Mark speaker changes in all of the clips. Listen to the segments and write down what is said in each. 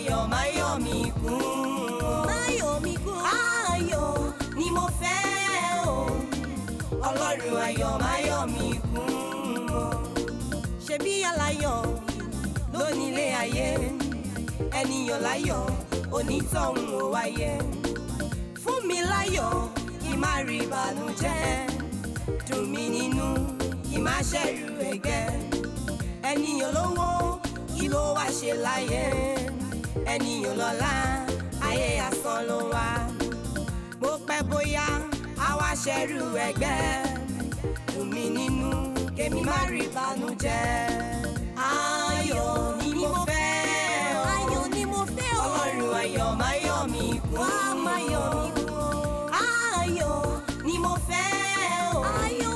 Speaker 1: ayọ̀ má yọ̀ mí kún. Má yọ̀ mí kún. Ayọ̀ ni mo fẹ́ o. Ọlọ́run ayọ̀ má yọ̀ mí kún. Ṣebí aláyọ̀ lónílé ayé. Ẹniyàn láyọ̀ onítọ̀hún ò wáyé. Fún mi láyọ̀ kí má rí ìbànújẹ́. Dùn mí nínú kí má ṣẹ̀rù ẹ̀gẹ́. Ẹniyàn lówó kí ló wá ṣe láyé. Ẹniyàn lọ́lá ayé asán ló wá. Bó pẹ́ bóyá á wá ṣẹ̀rù ẹ̀gbẹ́. Dùn mí nínú kémi má rí ìbànújẹ́. Ayọ̀ ni mo fẹ́ o. Ayọ̀ ni mo fẹ́ o. Ọlọ́run ayọ̀ má yọ̀ mí kún. Wá má yọ̀ mí kún. Ayọ̀ ni mo fẹ́ o. Ayọ̀.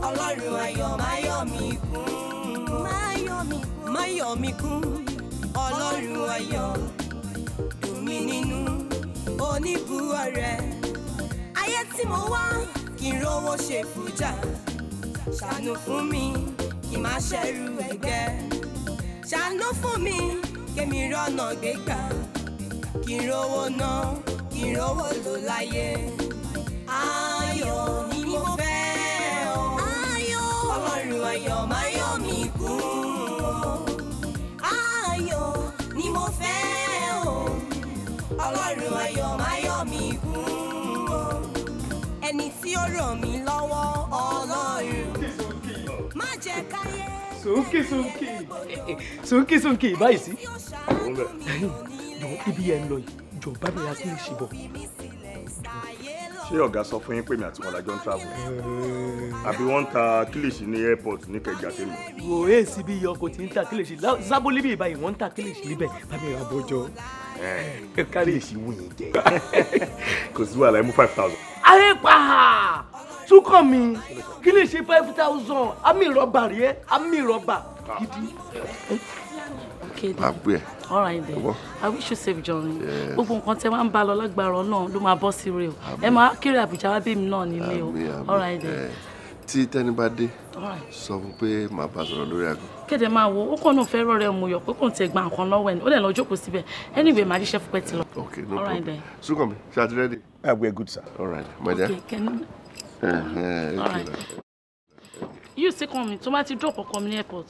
Speaker 1: Ọlọ́run ayọ̀ má yọ̀ mí kún. Má yọ̀ mí kún. Má yọ̀ mí kún. Ọlọ́run ayọ̀ dùn mí nínú oníbu ọ̀rẹ́. Ayé tí mo wá kí n rówó ṣe fújà. Ṣàánú fún mi kí n má ṣẹ̀rù ẹ̀gẹ́. Ṣàánú fún mi kémi rọ́nà gbégbá. Kí n rówó ná kí n rówó lò láyé. Ayọ̀ ni mo fẹ́ o. Ayọ̀. Ọlọ́run ayọ̀ má yọ̀ mí kún. Ayọ̀ ni mo fẹ́ o. Ọlọ́run ayọ̀ má yọ̀ mí kún. Ẹni tí ó ràn mí lọ́wọ́ Ọlọ́run má jẹ́ káyé.
Speaker 2: Sókè báyìí sí. Jọ ibi ẹ̀ ń lọ yìí, jọ bá mi ra kílìṣì bọ̀.
Speaker 3: Ṣé ọ̀gá sọ fún yín pé mi àti wọn lájọ ń travel? Àbí wọ́n ń ta kílìṣì ní airport ní Kẹjà tèmi?
Speaker 2: Wò ó èsì bí ọkọ̀ tí ń ta kílìṣì sábólí bí ìbáyìí wọ́n ń ta kílìṣì níbẹ̀ bá mi ra bọ́jọ́.
Speaker 3: Kílìṣì wù yín jẹ. Kò sí wàhálà ẹ mú 5,000.
Speaker 2: Ayé pa! Sunkanmi kílìṣì 5,000 àmì ìrọ̀bà rí ẹ́ àmì ìrọ̀bà gidi.
Speaker 4: Okay then. All right then. I wish you safe journey. Gbogbo nǹkan tẹ́ máa ń bá lọ lágbára náà ló máa bọ́ sí rẹ̀ o. Ẹ máa kéré Àbújá wá bí mi náà nílé o. All right then.
Speaker 5: Tí tẹ́ni bá dé, sọ fún pé màá bá sọ̀rọ̀ lórí aago.
Speaker 4: Kéde máa wo, ó kàn náà fẹ́ rọrẹ́ mu yọ pé kò ń tẹ gba nǹkan lọ́wọ́ ẹ̀ ní. Ó lè lọ jókòó síbẹ̀. Anyway, màá ríṣẹ́ fúnpẹ́ ti lọ.
Speaker 5: Okay, no
Speaker 4: All right
Speaker 5: problem.
Speaker 4: then.
Speaker 5: Sunkanmi, ṣé a ti ready?
Speaker 3: We're good, sir.
Speaker 5: All right, my dear.
Speaker 4: Okay, can all right. You see come tó bá ti drop ọkọ mi ní airport.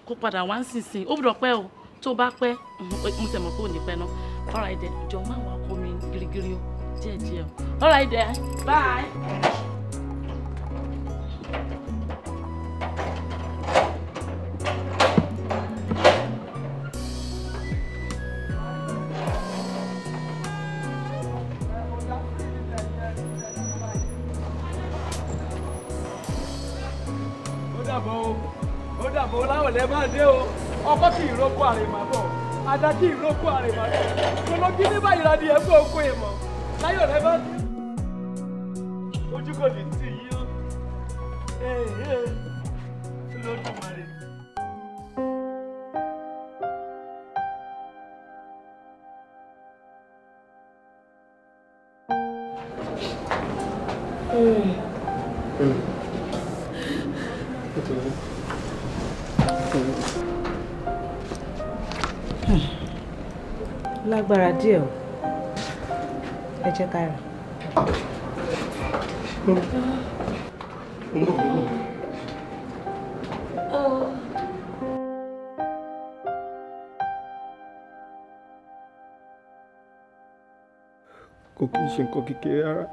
Speaker 4: Kó padà wá nísinsìnyí. Ó gbọ́dọ̀ pẹ́ o. Tó bá pẹ́, mo ṣe mọ̀ pé ò ní pẹ́ náà. All right then. Jọ máa wá ọkọ mi gírígírí o. Díẹ̀díẹ̀ o. All right then. Bye.
Speaker 2: Ó dàbọ̀ láwọn lẹ́ máa dé o. Ọkọ kì í rókò àrèmà bọ̀. Ada kì í rókò àrèmà bọ̀. Kòlógí ní báyìí la di ẹ̀fọ́ oko èèmọ̀. Láyọ̀ rẹ bá dé. Ojú kò ní tì yí o. Lódùmarè.
Speaker 6: Lágbára díẹ̀ o. Ẹ jẹ́ ká rà.
Speaker 7: Kò kí n ṣe nǹkan kékeré rárá.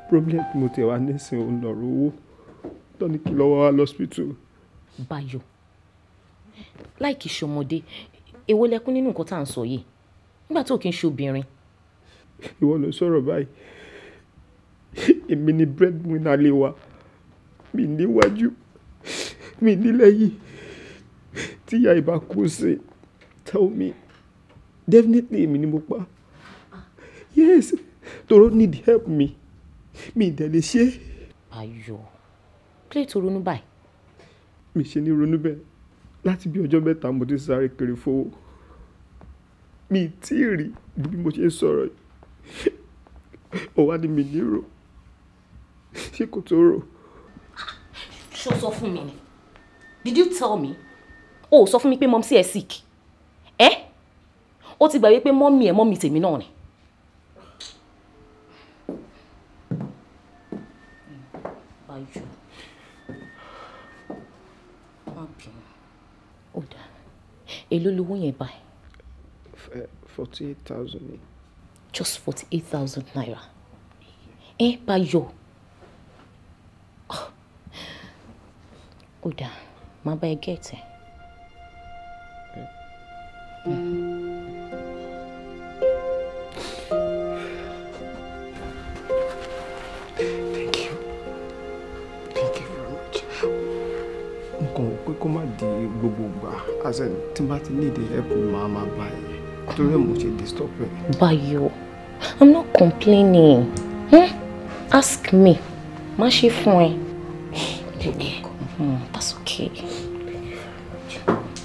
Speaker 7: Problem tí mo tẹ̀ wá nísìnyí ò ń lọ rówó. Tọ́ni kí lọ́wọ́ wá lọ́sítítù.
Speaker 8: Báyọ̀, láì kìí ṣọmọdé, èwo lẹkún nínú nǹkan tá à ń sọ yìí nígbà tó kì í ṣe obìnrin.
Speaker 7: Ìwọ ló sọ̀rọ̀ báyìí. Èmi ni breadwinner lé wa. Mi níwájú, mi nílẹ́yìn. Tí ìyá ìbá kú sí, tell me. Definitely èmi ni mo pa. Yes, Toro need help me. Mi dẹ̀ lè ṣe.
Speaker 8: Báyọ̀, play to ronú báyìí.
Speaker 7: Mi ṣe ní ronú bẹ́ẹ̀. Láti bí ọjọ́ mẹ́ta mo ti sáré kiri fowó. Mi tí ì rí bí mo ṣe ń sọ̀rọ̀ yìí. Ó wá ní mi nírò. Ṣé kò tó rò?
Speaker 8: Ṣó sọ fún mi ni? Did you tell me? O sọ fún mi pé mom sí ẹ sick. ó ti gbàgbé pé mọ́mì tèmi náà ni. Báyọ̀ má bínú ó dáa èló lówó yẹn báyìí.
Speaker 7: 48,000 ni.
Speaker 8: Just 48,000 naira. Báyọ̀ ó dáa má bá ẹ gẹ̀ẹ́tì.
Speaker 7: Pé kó má di gbogbo ìgbà as in tí bá ti need help máa bá ẹ torí mo ṣe disturb ẹ.
Speaker 8: Báyọ̀, I'm not complaining. Ask me. Má ṣe fún ẹ. That's okay.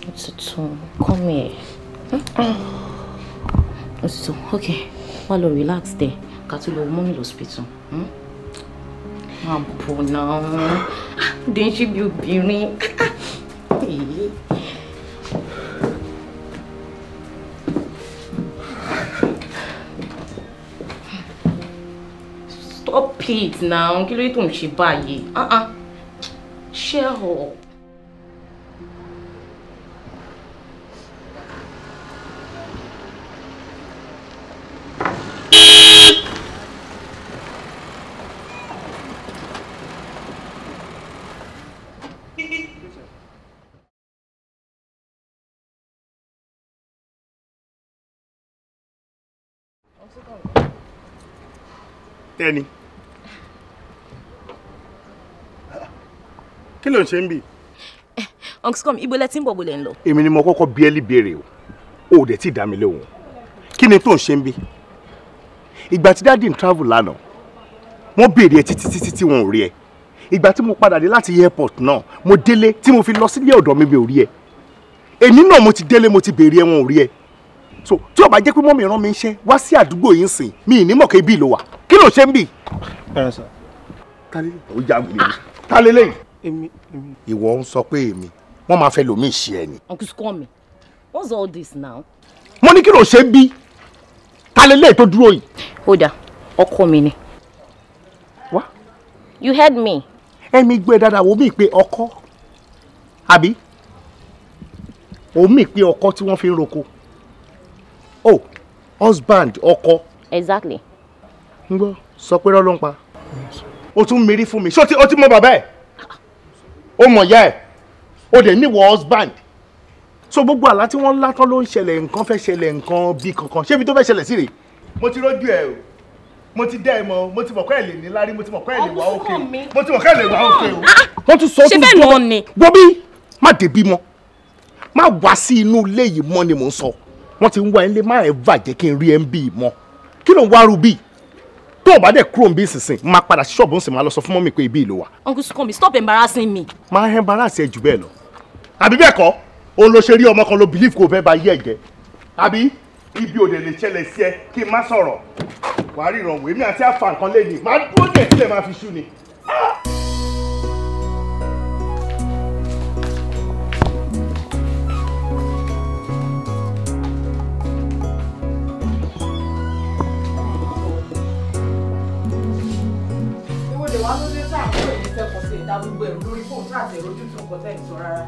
Speaker 8: It's come here. It's okay. Wá lọ relax there. Ká tó lọ mọ́mì hospital. Má bọ̀ náà. Dé ṣe bí obìnrin. Stop it now. Kí ló tó ń ṣe báyìí? Share her.
Speaker 3: Tẹ́ni. Kí ló ń ṣe ń bì?
Speaker 8: Uncle Scum, ibo lẹ tí ń bọ̀ bó lẹ ń lọ.
Speaker 3: Èmi ni mo kọ́kọ́ bi ẹ́ léèrè o. O dẹ̀ tí dá mi lóhùn. Kí ni tó ń ṣe ń bì? Ìgbà tí daddy ń travel lánàá, wọ́n béèrè ẹ títí wọn ò rí ẹ. Ìgbà tí mo padà dé láti airport náà, mo délé tí mo fi lọ sílé ọ̀dọ̀ mi ò rí ẹ. Èmi náà mo ti délé mo ti béèrè ẹ wọn ò rí ẹ. So tí ó bá jẹ́ pé mọ́mì rán mi iṣẹ́ wá sí àdúgbò yìí ń sìn mi ì ní mọ̀ kébì ló wà. Kí ló ṣe ń bì? Ó já mi lè. Ta lélẹ́yìn?
Speaker 7: Èmi.
Speaker 3: Ìwọ ń sọ pé èmi wọ́n máa fẹ́ lòmí ṣe ẹ ni.
Speaker 8: Uncle Scum, what's all this now?
Speaker 3: Mo ní kí ló ṣe ń bí? Ta lélẹ́yìn tó dúró yìí?
Speaker 8: Ó dà, ọkọ mi ni.
Speaker 3: Wá.
Speaker 8: You heard me.
Speaker 3: Ẹ̀mí gbé dáadáa wo mí pé ọkọ àbí o mí pé ọkọ tí wọ́n fi ń roko. Oh, husband ọkọ.
Speaker 8: Exactly.
Speaker 3: Ń gbọ́ sọ pé rọ́ ló ń pa. O tún mérí fún mi. Ṣé o ti mọ bàbá ẹ̀? O mọ̀ ìyá ẹ̀? O dẹ̀ níwọ̀ husband. So gbogbo àlá tí wọ́n látọ́ ló ń ṣẹlẹ̀ nǹkan fẹ́ ṣẹlẹ̀ nǹkan bí kankan. Ṣé ibi tó fẹ́ ṣẹlẹ̀ sí rèé? Mo ti rójú ẹ o. Mo ti dẹ́ ẹ mọ̀. Mo ti mọ̀ kọ́ ẹ̀ lè ní lárí. Mo ti mọ̀ kọ́ ẹ̀ lè wá òkè o. Mo ti mọ̀ kọ́ ẹ̀ lè wá òkè o. Wọ́n tún sọ
Speaker 8: ṣé bẹ́ẹ̀ náà ni.
Speaker 3: Gbọ́bí má débí mọ́. Má wá sí inú ilé yìí mọ́ ni mò ń sọ. Wọ́n ti ń wá ilé má ẹ̀ bàjẹ́ kí n rí ẹ ń bì mọ́. Kí ló ń wá rú bíi? Tó o bá dẹ̀ kúrò ń bí ìsinsìn máa padà sí ṣọ́ọ̀bù ń sìn máa lọ sọ fún mọ́mì pé ibi ìlú wa.
Speaker 8: Uncle Scum, stop embarrassing me.
Speaker 3: Máa embarrass ẹ jù bẹ́ẹ̀ lọ. Àbí bẹ́ẹ̀ kọ́ o lo ṣe rí ọmọ kan ló believe kò fẹ́ ba yé ẹ̀ jẹ́. Àbí ibi òde lè ṣẹlẹ̀ sí ẹ kí n má sọ̀rọ̀. Wàá rí ìrànwọ́ èmi àti àfa nǹkan lẹ́yìn máa dúró dé sílẹ̀ máa fi ṣú ni.
Speaker 6: Wà ló dé tá àwọn èyí tẹkọ̀ sí ìdá gbogbo ẹ̀rù lórí fóònù tí àti ìrojú tó kọ tẹ́ ìsọ rárá.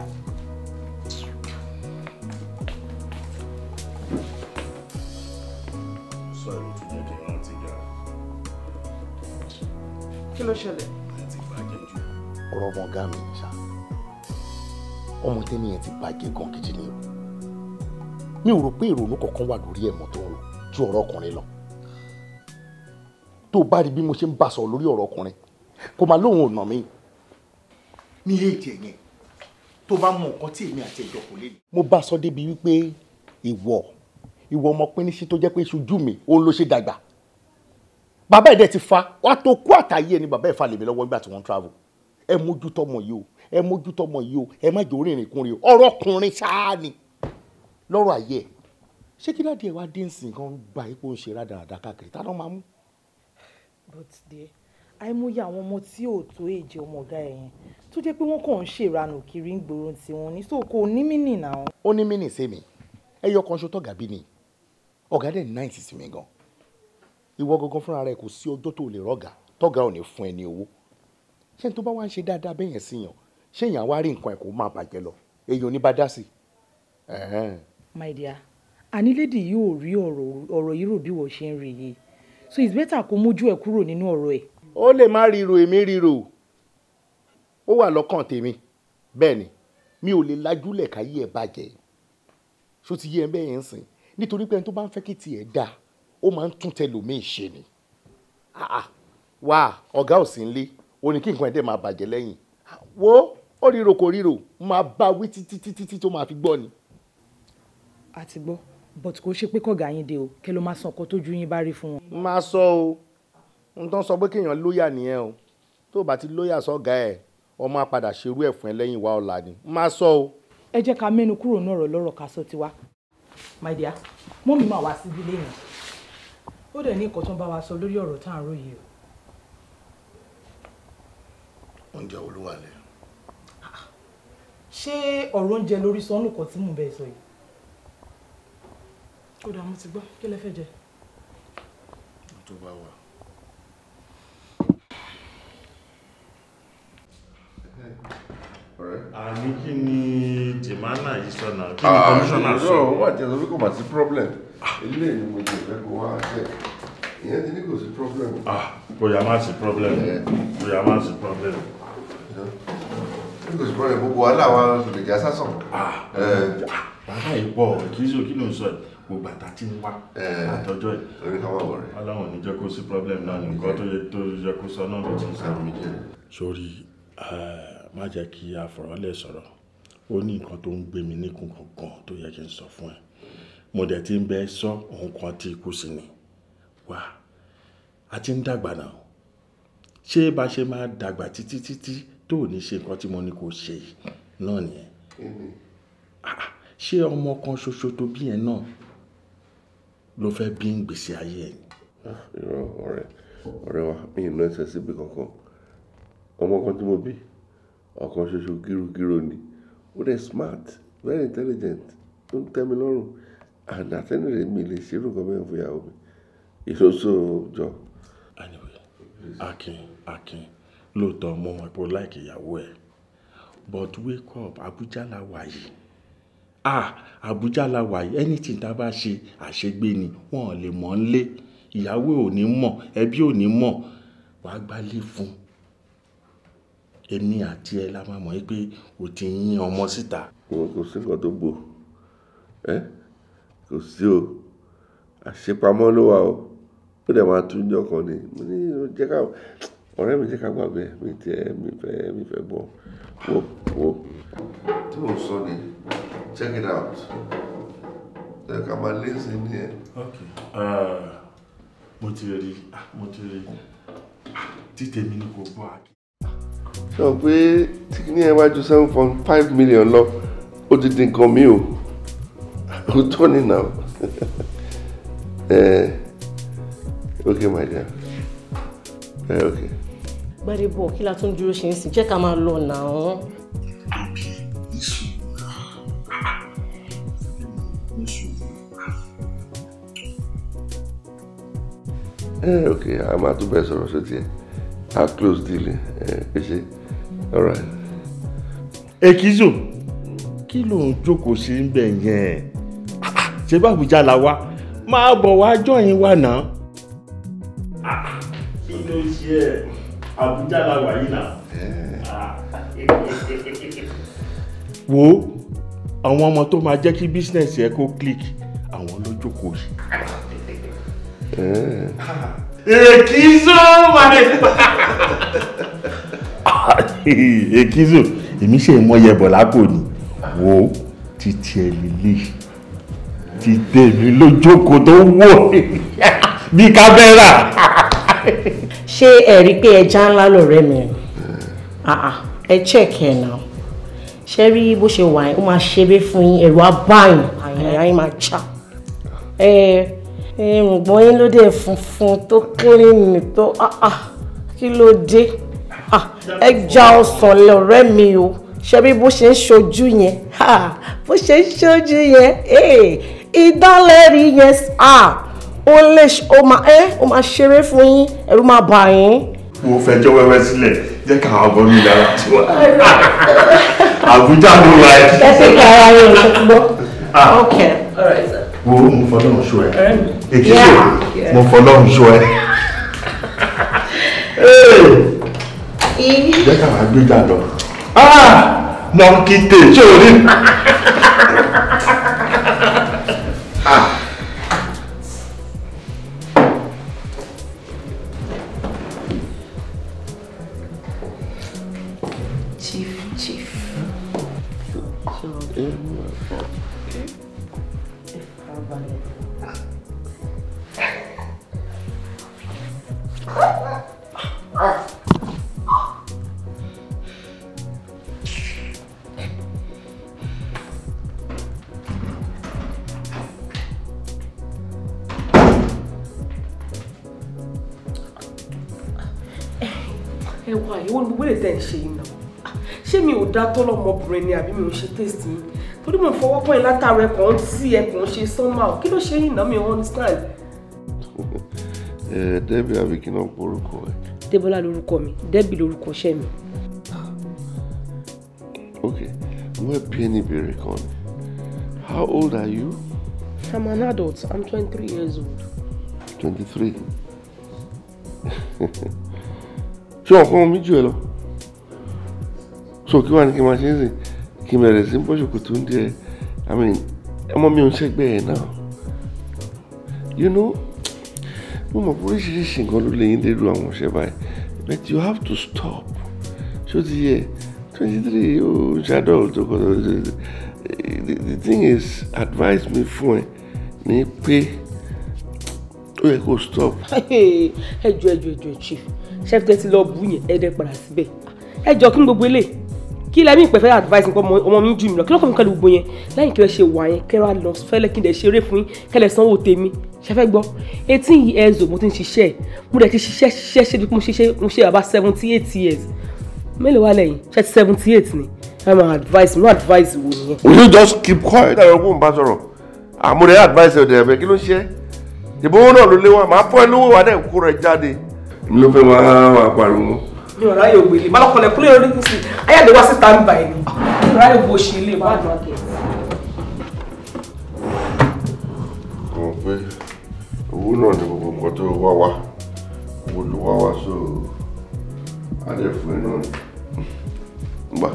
Speaker 3: Sọ èrò tó jẹ́ kí n rántí ga.
Speaker 6: Kí ló ṣẹlẹ̀?
Speaker 3: Ẹ ti bàjẹ́ jù.
Speaker 5: Ọ̀rọ̀ ọmọ ọ̀gá mi ṣá. Ọmọ tẹ́ni yẹn ti bàjẹ́ gan gidi ni o. Mi ò rò pé ìrònú kankan wà lórí ẹ̀mọ́ tó ń rò ju ọ̀rọ̀ ọkùnrin lọ. Tó bá rí bí mo ṣe ń bá sọ lórí ọ̀rọ̀ ọkùnrin kò máa lóhun ọ̀nà mi ní èjì yẹn tó bá mọ nǹkan tí èmi àti ẹ̀jọ̀ kò lè ní. mo bá sọ débi wípé ìwọ ọmọ pínísí tó jẹ́ pé ṣojú mi òun ló ṣe dàgbà bàbá ẹ̀ dẹ̀ ti fa wá tó kú àtàyè ẹni bàbá ẹ̀ fa lèmi lọ́wọ́ nígbà tí wọ́n ń travel ẹ mójútó ọmọ yìí o ẹ mójútó ọmọ yìí o ẹ má jẹ́ orírìn kúnrin o ọ̀rọ̀ ọkùnrin ṣáá ni lọ́rọ̀ ayé ẹ̀ ṣé kí ládìí ẹ̀ wá dé nsìn kan gba ipò ń ṣe rádaràdà káàkiri tá ló máa mú.
Speaker 6: but dear àìmọye àwọn ọmọ tí ò tó èjì ọmọ ọ̀gá ẹ̀ yẹn tó jẹ́ pé wọ́n kàn ń ṣèranù kiri ń gbòòrò tiwọn ní so kò ní mínì náà.
Speaker 5: ó ní mínì sẹ́mi ẹyọ kan ṣo tọ́gà bí ni ọ̀gá dẹ̀ náìtì sí mi gan ìwọ gangan fúnra rẹ kò sí ọjọ́ tó lè rọ́gà tọ́gà ò ní fún ẹ ní owó ṣé n tó bá wá ń ṣe dáadáa bẹ́yẹn sí yàn ṣé èèyàn wá rí nǹkan ẹ̀ kó máa bàjẹ́ lọ èèyàn ò ní bá dá sí.
Speaker 6: my dear àní lady yìí ò rí ọ̀rọ̀ yìí rò bí wọ́n ṣe ń rí yìí so it's better kó mójú ẹ̀ kúrò nínú ọ̀rọ̀ ẹ̀.
Speaker 5: ó lè má ríro èmi ríro ó wà lọ́kàn tèmi bẹ́ẹ̀ ni mi ò lè lajúlẹ̀ káyé ẹ̀ bàjẹ́ ṣó ti yé ẹ bẹ́ẹ̀ yẹn ń sìn nítorí pé ẹni tó bá ń fẹ́ kí tiẹ̀ dáa ó máa ń tún tẹlòmíì ṣe ni wá ọ̀gá ò sí ń lé ó ní kí nǹkan ẹ̀ dẹ̀ máa bàjẹ́ lẹ́yìn wo ó ríro kò ríro máa bá wí títí tó máa fi gbọ́ ni.
Speaker 6: a ti gbọ́ but kò ṣe pé kọ̀gá yín dé o kẹ́ ló máa sàn kó tójú yín bá rí fún wọn.
Speaker 5: máa sọ o n tán sọ pé kéèyàn lóyà nìyẹn o tó bá ti lóyà sọ́gà ẹ̀ ọmọ apàdà ṣerú ẹ̀ fún ẹ lẹ́yìn wa ọ̀la ni máa sọ o.
Speaker 6: ẹ jẹ́ ká mẹ́nu kúrò ní ọ̀rọ̀ lọ́rọ̀ ká sọ tiwa my dear mọ́mí máa wá síbi lẹ́yìn ó dẹ̀ ní nǹkan tó ń bá wa sọ lórí ọ̀rọ̀ tá à ń ròyìn o.
Speaker 5: oúnjẹ olúwa lẹ.
Speaker 6: ṣé ọ̀rọ̀ oúnjẹ lórí sọ́nù kan tí mò ń bẹ́ẹ̀ sọ yìí. ó dà mo ti gbọ́ kí lẹ fẹ́ jẹ.
Speaker 5: tó bá wà.
Speaker 9: àní kí ni jìmánà yìí sọ náà kí ni kọmíṣánná sọ.
Speaker 10: ó wà jẹ́ sọ pé kò mà sí problem ilé ni mo jẹ́ ìfẹ́ kó wá jẹ́ ìyẹn ti ní kò sí problem.
Speaker 9: bóyá má sí problem bóyá má sí problem.
Speaker 10: ní kò sí problem gbogbo wàhálà wa lè já sásàn.
Speaker 9: bàbá yìí pọ̀ kí ló ń sọ yìí gbogbo bàtà tí ń wá àtọjọ́ yìí.
Speaker 10: orí kan wà wọ̀rẹ́.
Speaker 9: aláwọn ò ní jẹ́ kó sí problem náà nǹkan tó yẹ kó sọ náà ló ti ń sọ. sórí má jẹ́ kí afọ̀rọ̀lẹ̀ sọ̀rọ̀ ó ní nǹkan tó ń gbé mi níkùn kankan tó yẹ kí n sọ fún ẹ mo dẹ̀ ti ń bẹ sọ òun kan tí ikú sí ni wá a ti ń dàgbà náà ṣé bá ṣe máa dàgbà títí tó ní ṣe nǹkan tí mo ní kó ṣe náà nìyẹn ṣé ọmọ kan ṣoṣo tó bí yẹn náà ló fẹ́ bí ń gbèsè ayé ẹ̀.
Speaker 10: irọ́ ọ̀rẹ́ wa mi ì ná ẹsẹ̀ síbi kankan ọmọ kan tí mo bí ọ̀kan ṣoṣo gírugíru ni ó dẹ̀ smart very intelligent ó ń tẹ́ mi lọ́rùn and àtẹ́nìrè mi lè ṣerú nǹkan mẹ́rin fún ìyàwó mi ìṣoṣo jọ.
Speaker 9: anyway Akin lóòótọ́ mo mọ̀ pé ó láìkì ìyàwó ẹ̀ but wake up Abuja la wà yìí Abuja la wà yìí anything tá a bá ṣe àṣegbé ni wọn ò lè mọ̀ ń lé ìyàwó ò ní mọ̀ ẹbí ò ní mọ̀ wàá gbálé fún èmi àti ẹ la máa mọ̀ pé o ti yín ọmọ síta.
Speaker 10: kò sí nǹkan tó gbò kò sí o àṣepamọ́ ló wà o ó dẹ̀ máa tún jọ kan ni mo ní jẹ́ ká ọ̀rẹ́ mi jẹ́ ká gbàgbé mi tiẹ̀ mi fẹ́ bọ̀ wo tí mo sọ ni check it out ẹ ká máa lé sí ní ẹ.
Speaker 9: mo ti rí títẹ̀ mi ní kò bọ́ àkí.
Speaker 10: sọ pé tí kìíní ẹ wájú 7.5 million lọ ó ti di nǹkan mi o ó tọ́ ni now okay my dear okay.
Speaker 8: Gbadebo kí la tún dúró ṣe ń sìn jẹ́ ká máa lọ náà.
Speaker 10: Okay, a máa tún bẹ́ẹ̀ sọ̀rọ̀ sí tiẹ̀ a close deal ṣe alright.
Speaker 9: Èkìzò kí ló ń jókòó sí ń bẹ̀ yẹn ṣé bá Àbújá la wá máa bọ̀ wá jọyìn wa náà. kí ló ṣe ẹ Àbújá la wà yìí náà. wo àwọn ọmọ tó máa jẹ́ kí bísínẹ̀sì ẹ kó click àwọn ló jókòó yìí. Èkìzò Èkìzò èmi ṣe mọ yẹbọ lápò ni wo títí ẹ lílé ti tèmi lójókòó tó wò bí kámẹ́rà.
Speaker 8: ṣé ẹ rí i pé ẹja ńlá lọ̀rẹ́ mi ẹ check ẹ náà ṣe rí bó ṣe wà ó máa ṣeré fún yín ẹ̀rọ abáyìn àyà yín máa já ǹgbọ́n yín ló dé funfun tó clean tó kí ló dé ẹja ọsàn lọ̀rẹ́ mi o ṣe bí bó ṣe ń ṣojú yẹn bó ṣe ń ṣojú yẹn ìdánlẹ́rìí yes ó máa ṣeré fún yín ẹ̀rù máa bà yín.
Speaker 9: Mo fẹjọ́ wẹ́wẹ́ sílẹ̀ jẹ́ ká àwọn ọmọ mi dára tí wọ́n. Àbújá ló wà ẹ́.
Speaker 8: Ẹ ṣe kí ara yẹn ṣe gbọ́. Okay, all right sir.
Speaker 9: Wo mo fọlọ́run ṣọ́ ẹ. Èkìtì mo fọlọ́run ṣọ́ ẹ. Jẹ́ ká wàá gbéjà lọ. Mọ̀nkìtè ṣé o rí?
Speaker 8: Chief.
Speaker 6: Wá ìwọ ni gbogbo lè tẹ̀ ń ṣe yìí náà ṣé mi ò dá tó lọ́mọbìnrin ni àbí mi ò ṣe taste yín torí mo fọwọ́ pọ́n yín látàrí ẹ̀kọ́ sí ẹ̀kọ́ ṣe sánmà kí ló ṣe yìí náà mi ò understand.
Speaker 10: Debbie àbí kí náà porúkọ ẹ.
Speaker 6: Débọ́lá lorúkọ mi Debbie lorúkọ ṣẹ́ mi.
Speaker 10: Okay, wọ́n bí ẹni ìbéèrè kan ni. How old are you?
Speaker 6: I'm an adult. I'm 23 years old.
Speaker 10: 23. Ṣé ọkọ mi jù ẹ lọ? So kí wàá ní kí n máa ṣe é sìn kí n bẹ̀rẹ̀ sí bọ́ṣùkù tó ń díẹ̀ I mean ọmọ mi ò ń ṣẹ́gbẹ́ ẹ̀ náà. You know, mo mọ̀ pé oríṣiríṣi nǹkan ló lè yín dé lu àwọn ọ̀ṣẹ́ báyìí but you have to stop. Ṣé o ti yẹ 23 o ṣàdọ̀ tó kọ́ the thing is advise me fún ẹ ní pé ó yẹ kó stop.
Speaker 6: ẹjọ chief chef tẹ́tí lọ bú yẹn ẹ̀ẹ́dẹ́ padà síbẹ̀ ẹjọ kí n gbogbo ilé kí lẹ́mí ìpẹ́fẹ́ advice nípa ọmọ mi jù mí lọ kí lọ́kọ̀ mi kẹ́lẹ́ gbogbo yẹn lẹ́yìn kí lẹ́ ṣe wà yẹn kẹ́rọ lọ fẹ́lẹ́ kí n dẹ̀ ṣeré fún yín kẹ́lẹ́ sanwó tèmi ṣẹfẹ́ gbọ́ 18 years old mo ti ń ṣiṣẹ́ mo dẹ̀ ti ṣiṣẹ́ ṣe bí mo ṣe àbá 78 years mélòó wà lẹ́yìn ṣe ti 78 ni ẹ máa advice no advice wo nìyẹn.
Speaker 10: Will you just keep quiet? ẹ̀rọ kó n bá sọ̀rọ̀ àmúrẹ́ advice ọ̀dẹ̀ ẹ̀bẹ̀ kí ló ṣe é ìbówó náà ló lé wa máa fọ́ ẹ lówó wa dẹ̀ kó rẹ̀ jáde. mi ló fẹ́ máa pariwo.
Speaker 6: mi ò ráyè ògbélé má lọ́kọ̀ọ́lẹ̀ kúlẹ̀ orí kùsì ayáde wá sí stand by ni mi ò ráyè bó ṣe ilé bá dùn àkẹ́.
Speaker 10: mo pé owó náà ni gbogbo nǹkan tó wá wá owó ló wá wá so adé fún ẹ náà gbà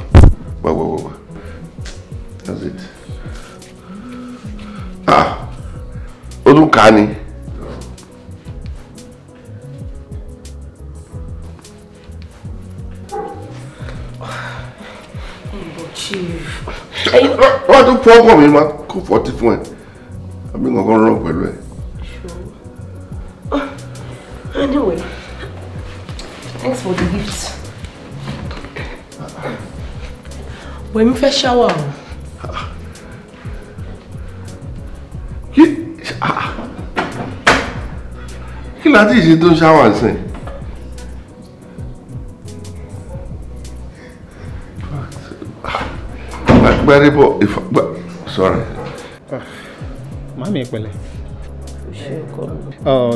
Speaker 10: that's it. ó tún kà á ni. wọ́n tún fọ́ ọkọ̀ mi máa kó 40 fún ẹ àbí nǹkan rán pẹ̀lú ẹ.
Speaker 6: Anyway, thanks for the gift. Wẹ̀ mi fẹ́ ṣáwà o.
Speaker 10: Kí láti ìṣe tó ń ṣáwà sìn? Gbẹ́rẹ́bọ̀ sorry.
Speaker 7: Màmí ìpẹ̀lẹ́.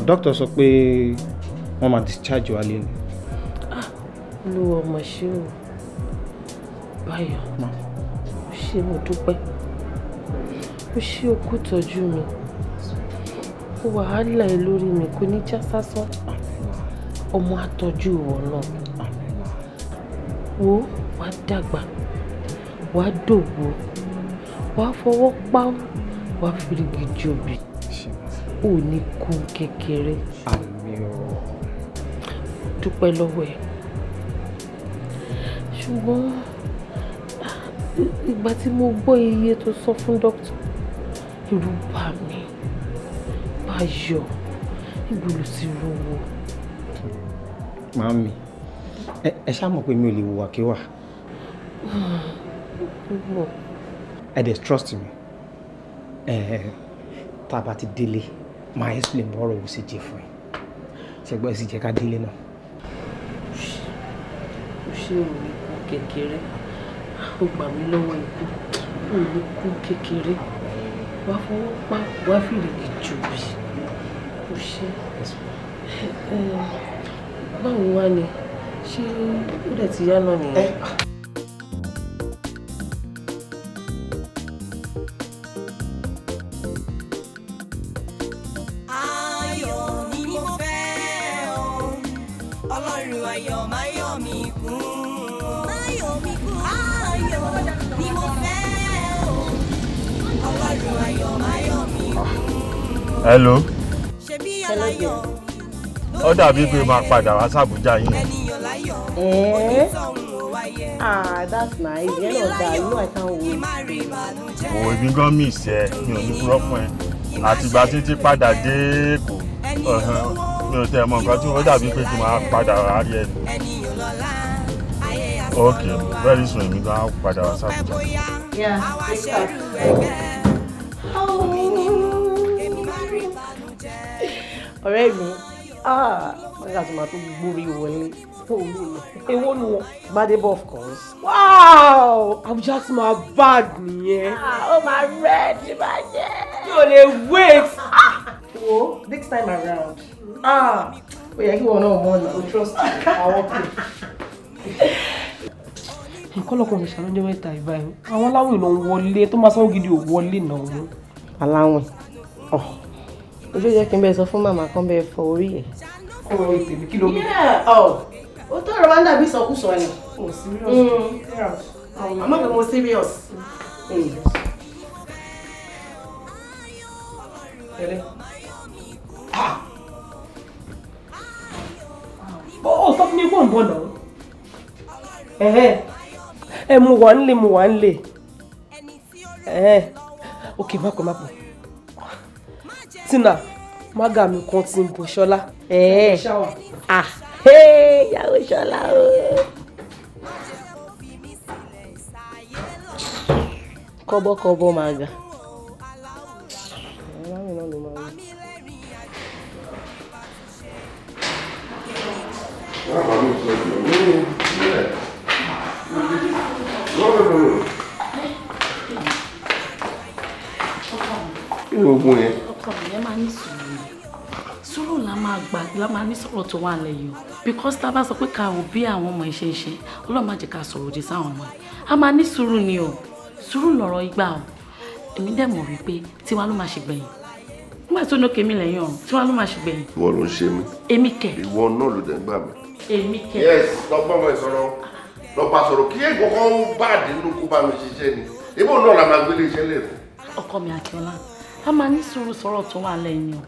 Speaker 7: Dókítà sọ pé wọ́n máa discharge wa lé ní.
Speaker 8: Olúwa ọmọ ṣé o. Báyọ̀, ó ṣé mo dúpẹ́. Ó ṣé o kú tọ́jú mi. Ó wàhálà ẹ lórí mi kò ní já sásán. Ọmọ àtọ́jú ìwọ náà. Wo wàá dàgbà, wàá dògbò, wàá fọwọ́ pa, wàá fìrìgì jòbì. Ò ní kú kékeré. Dúpẹ́ lọ́wọ́ ẹ. Ṣùgbọ́n ìgbà tí mo gbọ́ iye tó sọ fún dókítà, irú bà mí. Báyọ̀, ibo ló ti rówó?
Speaker 7: Màámi, ẹ ṣá mọ̀ pé mi ò lè wùwà kíwà. Ẹ dẹ̀ trust me. Tá a bá ti délé, máa explain bọ́rọ̀ ò sì jẹ́ fún ẹ. Ṣẹgbọ́n ẹ sì jẹ́ ká délé náà.
Speaker 8: Ó ṣe òní kú kékeré. Ó gbà mí lọ́wọ́ ikú. Òní kú kékeré.
Speaker 6: wàá fọwọ́ pa wàá fìrì kìjù bí kò ṣe. Báwo wá ni ṣé ó dẹ̀ ti yá náà nìyẹn.
Speaker 9: Hello. Ó dàbí pé máa padà wá s'Àbújá yín.
Speaker 8: That's nice. You know that. You know I can't wait.
Speaker 9: Òwò èmi gan miss ẹ, mi ò ní purọ́ fún ẹ. Àtìgbà tí ti padà dé Èkó. Mi ò tẹ̀ mọ̀ nǹkan tí ó dàbí pé kí n máa padà wá rí ẹ. Okay, very soon èmi gan padà wá s'Àbújá.
Speaker 8: Yeah. Ọ̀rẹ́ mi, wọ́n yà tó máa tó gbórí wọlé. Èwo nu wọn? Gbadebo of course.
Speaker 6: Wow! Abuja ti máa bad nìyẹn.
Speaker 8: Oh my red, ìbàjẹ́.
Speaker 6: Mi ò lè wait.
Speaker 8: Wo, next time around. Ó yẹ kí wọn náà mọ̀ ní o trust àwọn pè.
Speaker 6: Nǹkan lọ́kàn mi ṣàlọ́jọ́ mẹ́ta ìbáyìí. Àwọn aláwìn ló ń wọlé tó máa sanwó gidi ò wọlé náà.
Speaker 8: Aláwìn. Ojú jẹ́ kí n bẹ́ẹ̀ sọ fún màmá kan bẹ́ẹ̀ fọ orí ẹ̀.
Speaker 6: Ọ̀rọ̀ ìtèmi kí ló mi.
Speaker 8: Ó tọrọ wá ń dàbí ìsọkúsọ ni.
Speaker 6: Oh, serious.
Speaker 8: Àmọ́ pé mo serious.
Speaker 6: Ó sọ fún mi kó ń bọ̀ náà. Mo wà ń lè. Ok, má pẹ́. Tina, mága mi kan ti ń bọ̀ Ṣọlá.
Speaker 8: Ìyàwó Ṣọlá o. Kọ́bọ́kọ́bọ́ mága.
Speaker 10: Kí ni gbogbo yẹn?
Speaker 4: Ọkọ mi yẹn máa ní sùúrù la máa ní sọ̀rọ̀ tó wà lẹ́yìn o because tá a bá sọ pé ká ò bí àwọn ọmọ ìṣe ṣe Ọlọ́run má jẹ́ ká sọ̀rọ̀ òdì sáwọn ọmọ yìí a máa ní sùúrù ni o sùúrù lọ̀rọ̀ ìgbà o èmi dẹ̀ mọ̀ wípé tiwa ló máa ṣe gbẹ̀yìn nígbà tó ní Kemi lẹ́yìn ọ̀run tiwa ló máa ṣe gbẹ̀yìn.
Speaker 10: Ìwọ ló ń ṣe mí.
Speaker 4: Èmi kẹ̀.
Speaker 10: Ìwọ náà ló dẹ̀ ń gbà mí.
Speaker 4: Èmi kẹ̀.
Speaker 10: Yes, lọ́gbọ́n mọ̀ ìsọ̀rọ̀ lọ́pàá sọ̀rọ̀ kí èèkàn kan bá àdínú kó bá mi ṣiṣẹ́ ni ìbò náà la máa gbélé iṣẹ́ lè fún.
Speaker 4: Ọkọ mi Akínọlá a máa ní sùúrù sọ̀rọ̀ tó wà lẹ́yìn o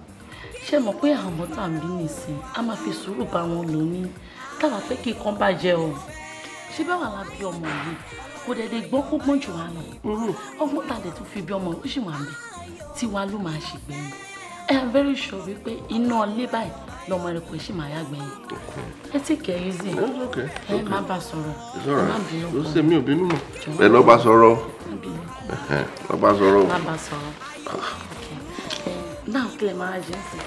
Speaker 4: ṣé mọ̀ pé àwọn ọmọ tá à ń bí nìsín a máa fi sùúrù bá wọn lò ní táwa pé kí nǹkan bàjẹ́ o ṣé báwa la bí ọmọ yìí kò dẹ̀dẹ̀ gbọ́n kó gbọ́n jù wá lọ ọgbọ́n tá a dẹ̀ tún fi bí ọmọ ó sì wà mí tiwa ló máa ṣe gbẹ̀yìn I am very sure wípé iná ilé báyìí lọmọ rẹ kò sì máa yá gbẹ̀yìn ẹ tí kẹ́ ẹ zi ẹ má bá sọ̀rọ̀ ẹ má bínú
Speaker 10: kan ó ṣe mí ò bínú mọ́ ẹ lọ́ bá sọ̀rọ̀ lọ́ bá sọ̀rọ̀
Speaker 4: má bá sọ̀rọ̀ náà kílẹ̀ máa jẹ́ sí.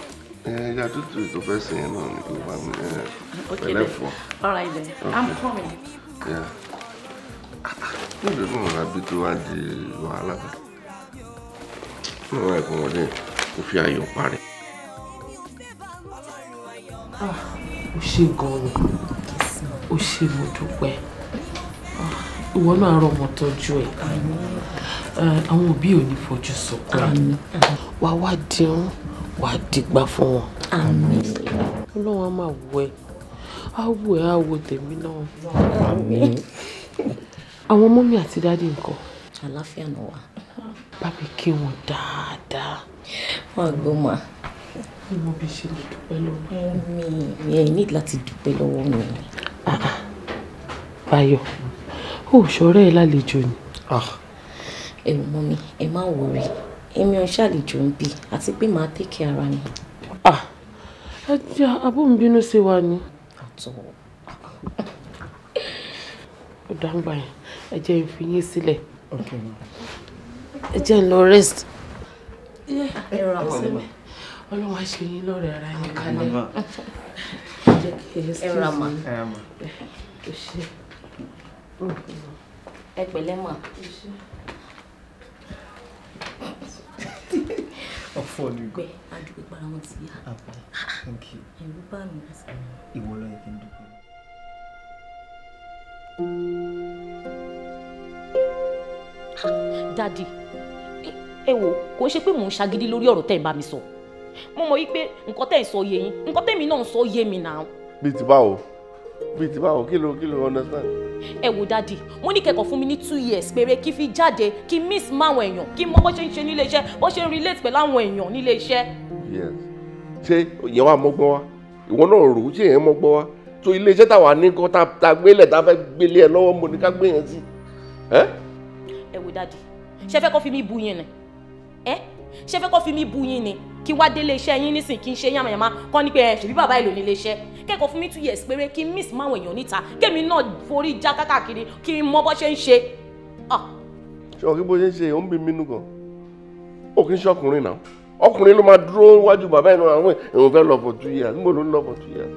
Speaker 10: Ẹja tútù tó fẹ́ sìn yẹn náà ní kí ló bá mi pẹ̀lẹ́ fọ́.
Speaker 4: All right then, I'm coming.
Speaker 10: Níbi náà la bí tó wá di wàhálà kan. Náà wà ẹ̀kọ́ wọlé kò fi ayọ̀ parí.
Speaker 6: Ó ṣe gan-an ó ṣe mo dúpẹ́ ìwọ náà rọ ọmọ tọ́jú ẹ̀ àwọn òbí ò ní fojú sọkún wàá wá dirun wàá dìgbà fún wọn.
Speaker 8: Àmín.
Speaker 6: Ọlọ́run á máa wọ ẹ á wò ẹ á wo tèmi náà.
Speaker 8: Àmín.
Speaker 6: Àwọn mọ́mí àti dádì ńkọ́?
Speaker 8: Àlàáfíà náà wà.
Speaker 6: Bá mi kí wọn dáadáa.
Speaker 8: Wọ́n á gbọ́ mà.
Speaker 6: Mo bí ṣe lè dúpẹ́ lọ́wọ́.
Speaker 8: Mi ẹ̀ ní láti dúpẹ́ lọ́wọ́ mi.
Speaker 6: Báyọ̀ ó ṣọ̀rẹ́ ẹ lálejò ni.
Speaker 8: Ẹ mọ̀ mi ẹ má wọrí èmi ò ṣàlejò ń bí àti pé màá tẹ́kẹ̀ ara mi.
Speaker 6: Ẹ jẹ́ abó ń bínú sí wa ni. Ó dáńgbà yẹn ẹ jẹ́ ń fi yín sílẹ̀ ẹ jẹ́ ń lọ rest. Ọlọ́run á ṣe yín lọ́rẹ̀ ara yín kalẹ̀.
Speaker 8: Ẹ ra mà. Ẹ pẹ̀lẹ́ mà.
Speaker 7: fọ́ọ̀lù
Speaker 11: pé àdúgbò para wọn ti yá.
Speaker 7: Thank you.
Speaker 11: ẹ̀rù bá mi lásán.
Speaker 7: Ìwọ ló yẹ kí n dúpẹ́.
Speaker 11: Daddy, ẹ wò kò ṣe pé mò ń ṣagídí lórí ọ̀rọ̀ tẹ́ ẹ̀ bá mi sọ mo mọ̀ wípé nǹkan tẹ́ ẹ̀ sọ yé yín nǹkan tẹ́mi náà sọ yé mi náà.
Speaker 10: bíi ti báwo kí ló understand.
Speaker 11: ẹ wò Daddy, mo ní kẹ́kọ̀ọ́ fún mi ní 2 years péré kí fi jáde kí miss máwọn èèyàn kí mọ bó ṣe ń ṣe nílé iṣẹ́ bó ṣe ń relate pẹ̀lú àwọn èèyàn nílé iṣẹ́.
Speaker 10: yes ṣé ìyẹn wà mọ́gbọ́n wa ìwọ náà rò ó ṣé ìyẹn mọ́gbọ́n wa tó ilé iṣẹ́ táwa ní kó ta gbélé ta fẹ́ gbélé ẹ lọ́wọ́ mo ní ká gbé yẹn sí.
Speaker 11: ẹ wò Daddy, ṣé fẹ́ kó fi mí bu yín ni ṣé fẹ́ kó fi mí bu yín ni kí wá délé iṣẹ́ yín nísìn kí n ṣe yàmàyàmà kọ́ ní pé ẹ ṣèbí bàbá ìlò nílé iṣẹ́ kẹ́kọ̀ọ́ fún mi 2 years péré kí n miss máwọn èèyàn níta kémi náà forí já kákàkiri kí n mọ bó ṣe ń ṣe.
Speaker 10: ṣé o kí bó ṣe ń ṣe ò ń bí mi nù gan ó kì í ṣọkùnrin náà ọkùnrin ló máa dúró wájú bàbá ìlú àwọn èèyàn fẹ́ lọ for 2 years níbo ló ń lọ for 2 years.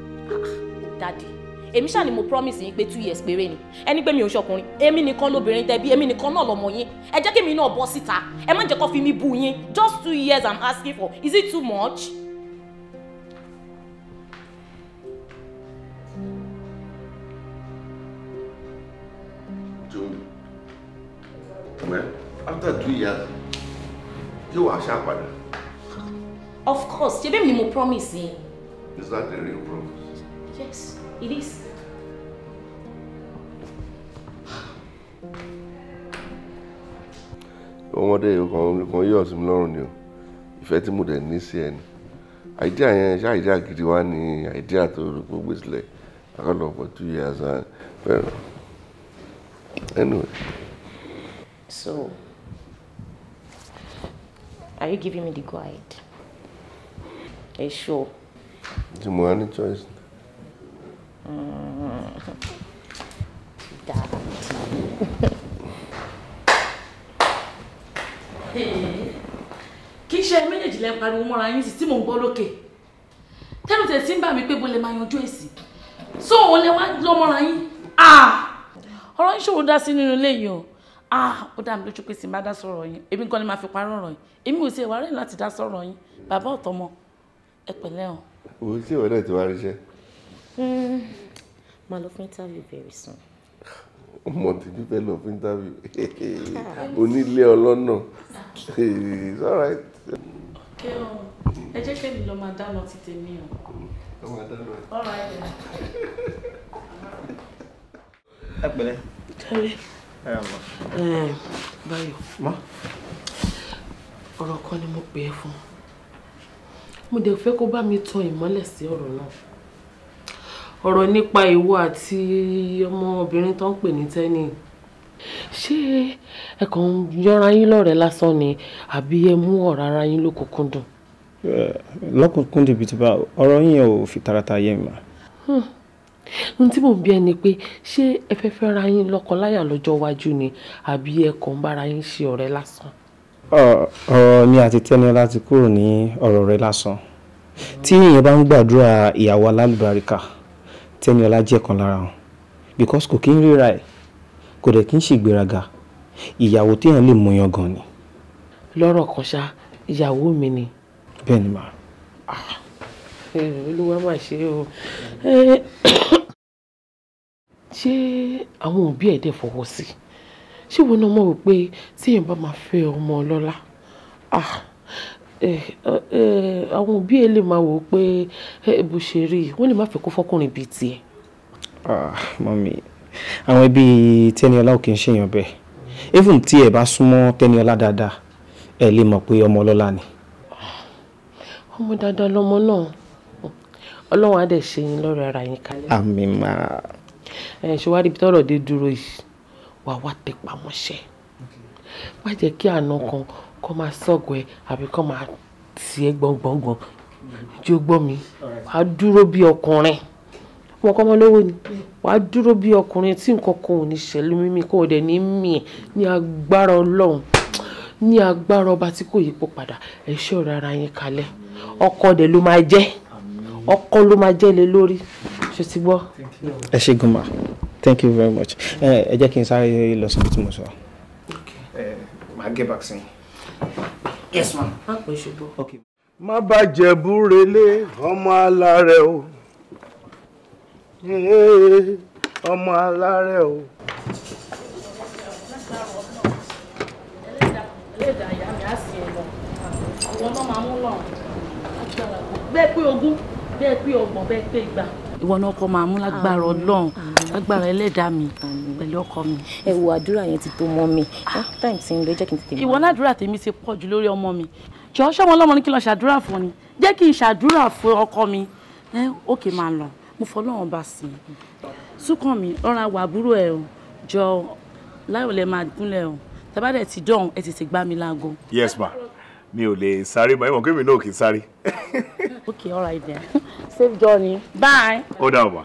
Speaker 11: Daddy, èmi ṣáà ni mo promise yín pé 2 years péré ni ẹni pé mi ò ṣọkùnrin èmi nìkan lóbìnrin tẹbi èmi nìkan náà lọmọ yín ẹ jẹ́ kémi náà bọ́ síta ẹ má jẹ́ kó fi mí bú yín just 2 years I'm asking for, is it too much?
Speaker 10: June, well, after 2 years you wàá ṣàpàdé.
Speaker 11: Of course, ṣe bẹ́ẹ̀ ni mo promise yín.
Speaker 10: Is that a real promise?
Speaker 11: Yes, it is.
Speaker 10: ọmọdé kan yóò sí mi lọ́rùn ni o ìfẹ́ tí mo dẹ̀ ní sí ẹ ni àìdíà yẹn ṣe àìdíà gidi wá ní àìdíà tó gbogbo sílẹ̀ akọ́lọ̀ for 2 years and well anyway.
Speaker 11: So, are you giving me the go ahead? Are you sure?
Speaker 10: Tí mo wá ní choice.
Speaker 4: Kì í ṣe méjèèjì lẹ́ pariwo mọ́ra yín sí tí mò ń gbọ́ lókè tẹ́lù tẹ̀ sí ń bà mí pé bó lè máa yanjú èsì so òun lè wá lọ mọ́ra yín ọ̀rọ̀ yín ṣòro dá sí nínú ilé yìí o ó dá mi lójú pé sì má dá sọ̀rọ̀ yín èmi gan ni máa fi parọ́ ọ̀rọ̀ yín èmi ò sí ẹ̀wà rẹ̀ láti dá sọ̀rọ̀ yín bàbá ọ̀tọ́mọ ẹ pẹ̀lẹ́ o.
Speaker 10: òun tí ìwọ náà ti wá ríṣẹ́.
Speaker 11: máa lọ fún interview very soon.
Speaker 10: ọmọ tèmi fẹ́ lọ fún interview onílé ọlọ́nà it's all right.
Speaker 4: ẹ jẹ́ kẹ́mi lọ máa dáná ti tèmi o.
Speaker 10: ọmọ dáná.
Speaker 4: all right then.
Speaker 7: ẹ pẹ̀lẹ́.
Speaker 4: kẹ́rẹ́. Báyọ̀ ọ̀rọ̀ kan ni mo pè é fún mo dẹ̀ fẹ́ kó bá mi tan ìmọ́lẹ̀ sí ọ̀rọ̀ náà ọ̀rọ̀ nípa ìwọ àti ọmọbìnrin tó ń pè ní Tẹ́ni ṣé ẹ kàn ń yọra yín lọ́rẹ̀ẹ́ lásán ni àbí ẹ mú ọ̀rọ̀ ara yín lókùnkúndùn.
Speaker 7: lọ́kùnkúndùn bíi ti bá ọ̀rọ̀ yín ò fi tààràtà yé mi mà.
Speaker 4: ohun tí mò ń bí ẹ ni pé ṣé ẹ fẹ́ fẹ́ ra yín lọ́kọláya lọ́jọ́ iwájú ni àbí ẹ kàn ń bára yín ṣe ọ̀rẹ́ lásán.
Speaker 7: ọ̀rọ̀ mi àti Tẹ́niọlá ti kúrò ní ọ̀rọ̀ rẹ̀ lásán tí èèyàn bá ń gbàdúrà ìyàwó alálùbáríkà Tẹ́niọlá jẹ́ kan lára wọn because kò kí ń ríra ẹ̀ kò dẹ̀ kí ń ṣègbéraga ìyàwó téèyàn lè mú yan gan ni.
Speaker 4: lọ́rọ̀ kan ṣá ìyàwó mi ni.
Speaker 7: bẹ́ẹ̀ ni màá.
Speaker 4: olúwa máa ṣe o ṣé àwọn òbí ẹ̀ dẹ̀ fọwọ́ sí ṣé wọn náà mọ̀ wípé tí èèyàn bá máa fẹ́ ọmọ ọlọ́lá àwọn òbí ẹ̀ lè máa wò ó pé bó ṣe rí wọ́n lè má fẹ́ kó fọ́kùnrin bíi tiẹ̀.
Speaker 7: mọ́mí àwọn ẹbí Tẹ́niọlá ò kì í ṣèyàn bẹ́ẹ̀ even tí ẹ bá súnmọ́ Tẹ́niọlá dáadáa ẹ lè mọ̀ pé ọmọ ọlọ́lá ni.
Speaker 4: ọmọ dáadáa lọmọ náà ọlọ́run á dẹ̀ ṣe yín lọ́rọ̀ ara yín kalẹ̀.
Speaker 7: àmín máa.
Speaker 4: ṣé wàá rí ibi tọ́rọ̀ dé dúró yìí wàá wá tẹpá mọ́ṣẹ́ má jẹ́ kí àna kan kó máa sọ̀gọ̀ ẹ àbí kó máa tì ẹ́ gbọ̀ngbọ̀ngbọ̀n jó gbọ́ mi wàá dúró bí ọkùnrin wọn kọ́ ọmọ lówó ni wàá dúró bí ọkùnrin tí nǹkan kan ò ní ṣẹlẹ̀ mímí kó o dẹ̀ ní mí ẹ̀ ní agbára ọlọ́run ní agbára ọba tí kò yípo padà ẹ ṣọ́ra ara yín kalẹ̀ ọkọ dẹ̀ ló máa jẹ́ ọkọ ló máa jẹ́ lé lórí ṣe ti gbọ́.
Speaker 7: ẹ ṣé gan ma thank you very much ẹ jẹ́ kí n sáré lọ síbi tí mo sọ. màá get back sí i. Yes, ma'am.
Speaker 3: Okay. Má bàjẹ́ búrelé ọmọ alárẹ̀ o. Ọmọ alárẹ̀ o.
Speaker 4: Bẹ́ẹ̀ pé ogún, bẹ́ẹ̀ pé ọgbọ̀n, bẹ́ẹ̀ pé igba. Ìwọ náà kọ́ máa mú lágbára Ọlọ́run, lágbára ẹlẹ́dàá mi pẹ̀lú ọkọ mi.
Speaker 11: Ẹ wo àdúrà yẹn ti tó mọ́ mi. Time ti ń lọ, jẹ́ kí n tètè.
Speaker 4: Ìwọ náà àdúrà tèmi ṣe pọ̀ jù lórí ọmọ mi. Jọ̀ọ́ ṣọmọ ọlọ́mọ ní kí n lọ ṣàdúrà fún ni. Jẹ́ kí n ṣàdúrà fún ọkọ mi. Ókè máa lọ. Mo fọlọ́run bá sí i. Súnkànmí ọ̀ràn àwọ̀ àbúrò ẹ̀ o. Jọ láyọ̀ lẹ máa gúnlẹ̀ o. Tẹ́ bá dẹ̀ ti dọ̀hún ẹ tètè gbá mi láago.
Speaker 3: Yes ma, mi ò lè sáré ma, ìmọ̀ kí mi náà kì í sáré.
Speaker 4: Okay, all right then. Safe journey. Bye.
Speaker 3: Ó dà ma.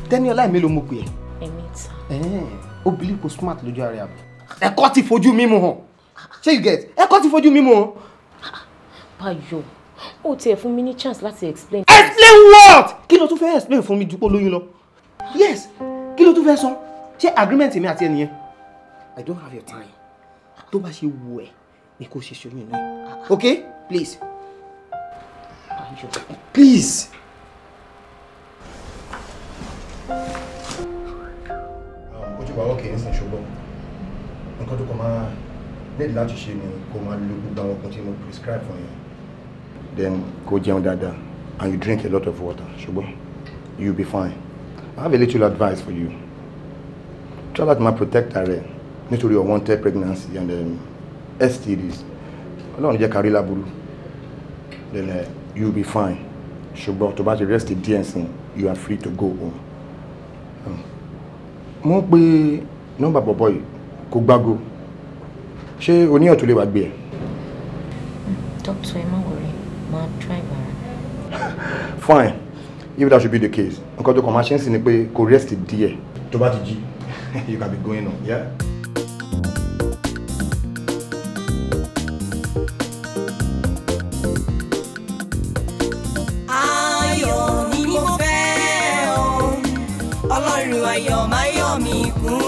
Speaker 7: Tẹ́níọlá èmi ló mú pé ẹ. Ó believe kò smart lójú ara ẹ̀. Ẹ̀kọ́ ti fojú mímú hàn. Ṣé you get? Ẹ̀kọ́ ti fojú mímú hàn.
Speaker 11: Báyọ̀, ó tiẹ̀ fún mi ní chance láti explain.
Speaker 7: Explain what? Kí ló tún fẹ́ explain fún mi dúpọ̀ lóyún lọ? Yes, kí ló tún fẹ́ sọ? Ṣé agreement mi àti ẹnìyẹn? I don't have your time. Tó bá ṣe wù ẹ́ ni kò ṣe ṣoyún ní. Okay? Please. Please. Ojú wa okay nísìnyí ṣùgbọ́n nǹkan tó kọ máa need láti ṣe ni kó máa lo gbogbo àwọn ọkùnrin tí mo prescribe fún yẹn. Then kó jẹun dáadáa and you drink a lot of water ṣùgbọ́n you'll be fine. I have a little advice for you. Try láti máa protect ara nítorí unwanted pregnancy and STDs. Ọlọ́run jẹ́ kárí láburú. Then you'll be fine. Ṣùgbọ́n tó bá ti rest díẹ̀ nsìn, you are free to go home. Mo pe nọ́mbà bọ̀bọ̀ yìí kò gbágo. Ṣé oníyàn tó lè wá gbé ẹ?
Speaker 11: Doctor, ẹ má worry, máa try bara.
Speaker 7: Fine. If that should be the case, nǹkan tó kàn máa ṣe ń sìn ni pé kò rest díẹ̀. Tó bá ti jí, you can be going on, yeah?
Speaker 1: Ọlọ́run ayọ̀ máa yọ̀ mí kún.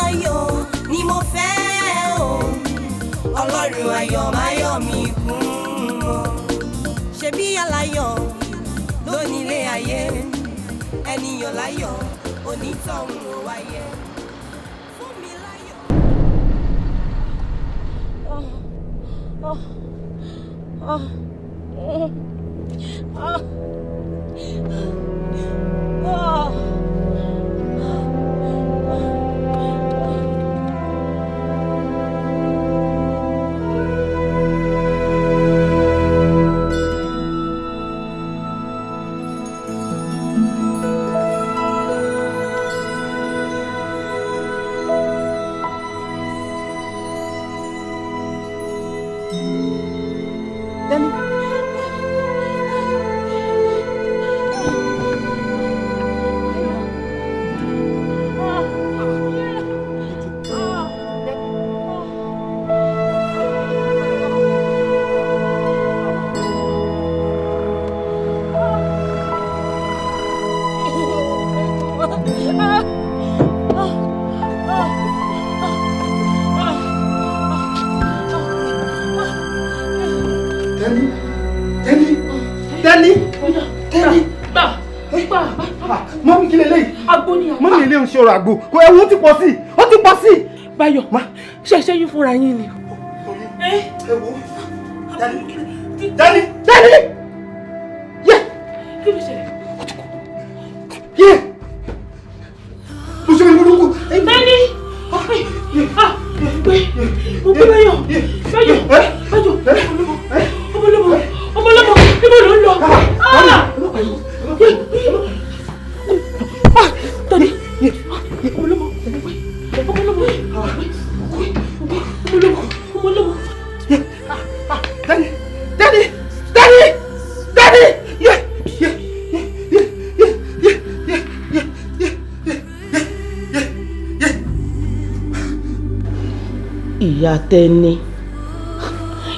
Speaker 1: Ayọ̀ ni mo fẹ́ o. Ọlọ́run ayọ̀ máa yọ̀ mí kún. Ṣebí aláyọ̀ lónílé ayé. Ẹniyàn láyọ̀ onítọ̀hún ò wáyé. Fún mi láyọ̀.
Speaker 7: Ṣe ọ̀rọ̀ àgbo kò ẹ̀wù ó ti pọ̀ sí ó ti pọ̀ sí.
Speaker 6: Báyọ̀ ṣẹ̀ṣẹ̀ yín fúnra yín ni.
Speaker 7: Ẹ̀wù Dani yẹ
Speaker 6: kí ló ṣẹlẹ̀?
Speaker 7: yẹ mo ṣe ìlú
Speaker 6: Dani mo gbé Báyọ̀ ọmọlọ́mọ níbo ló ń lọ.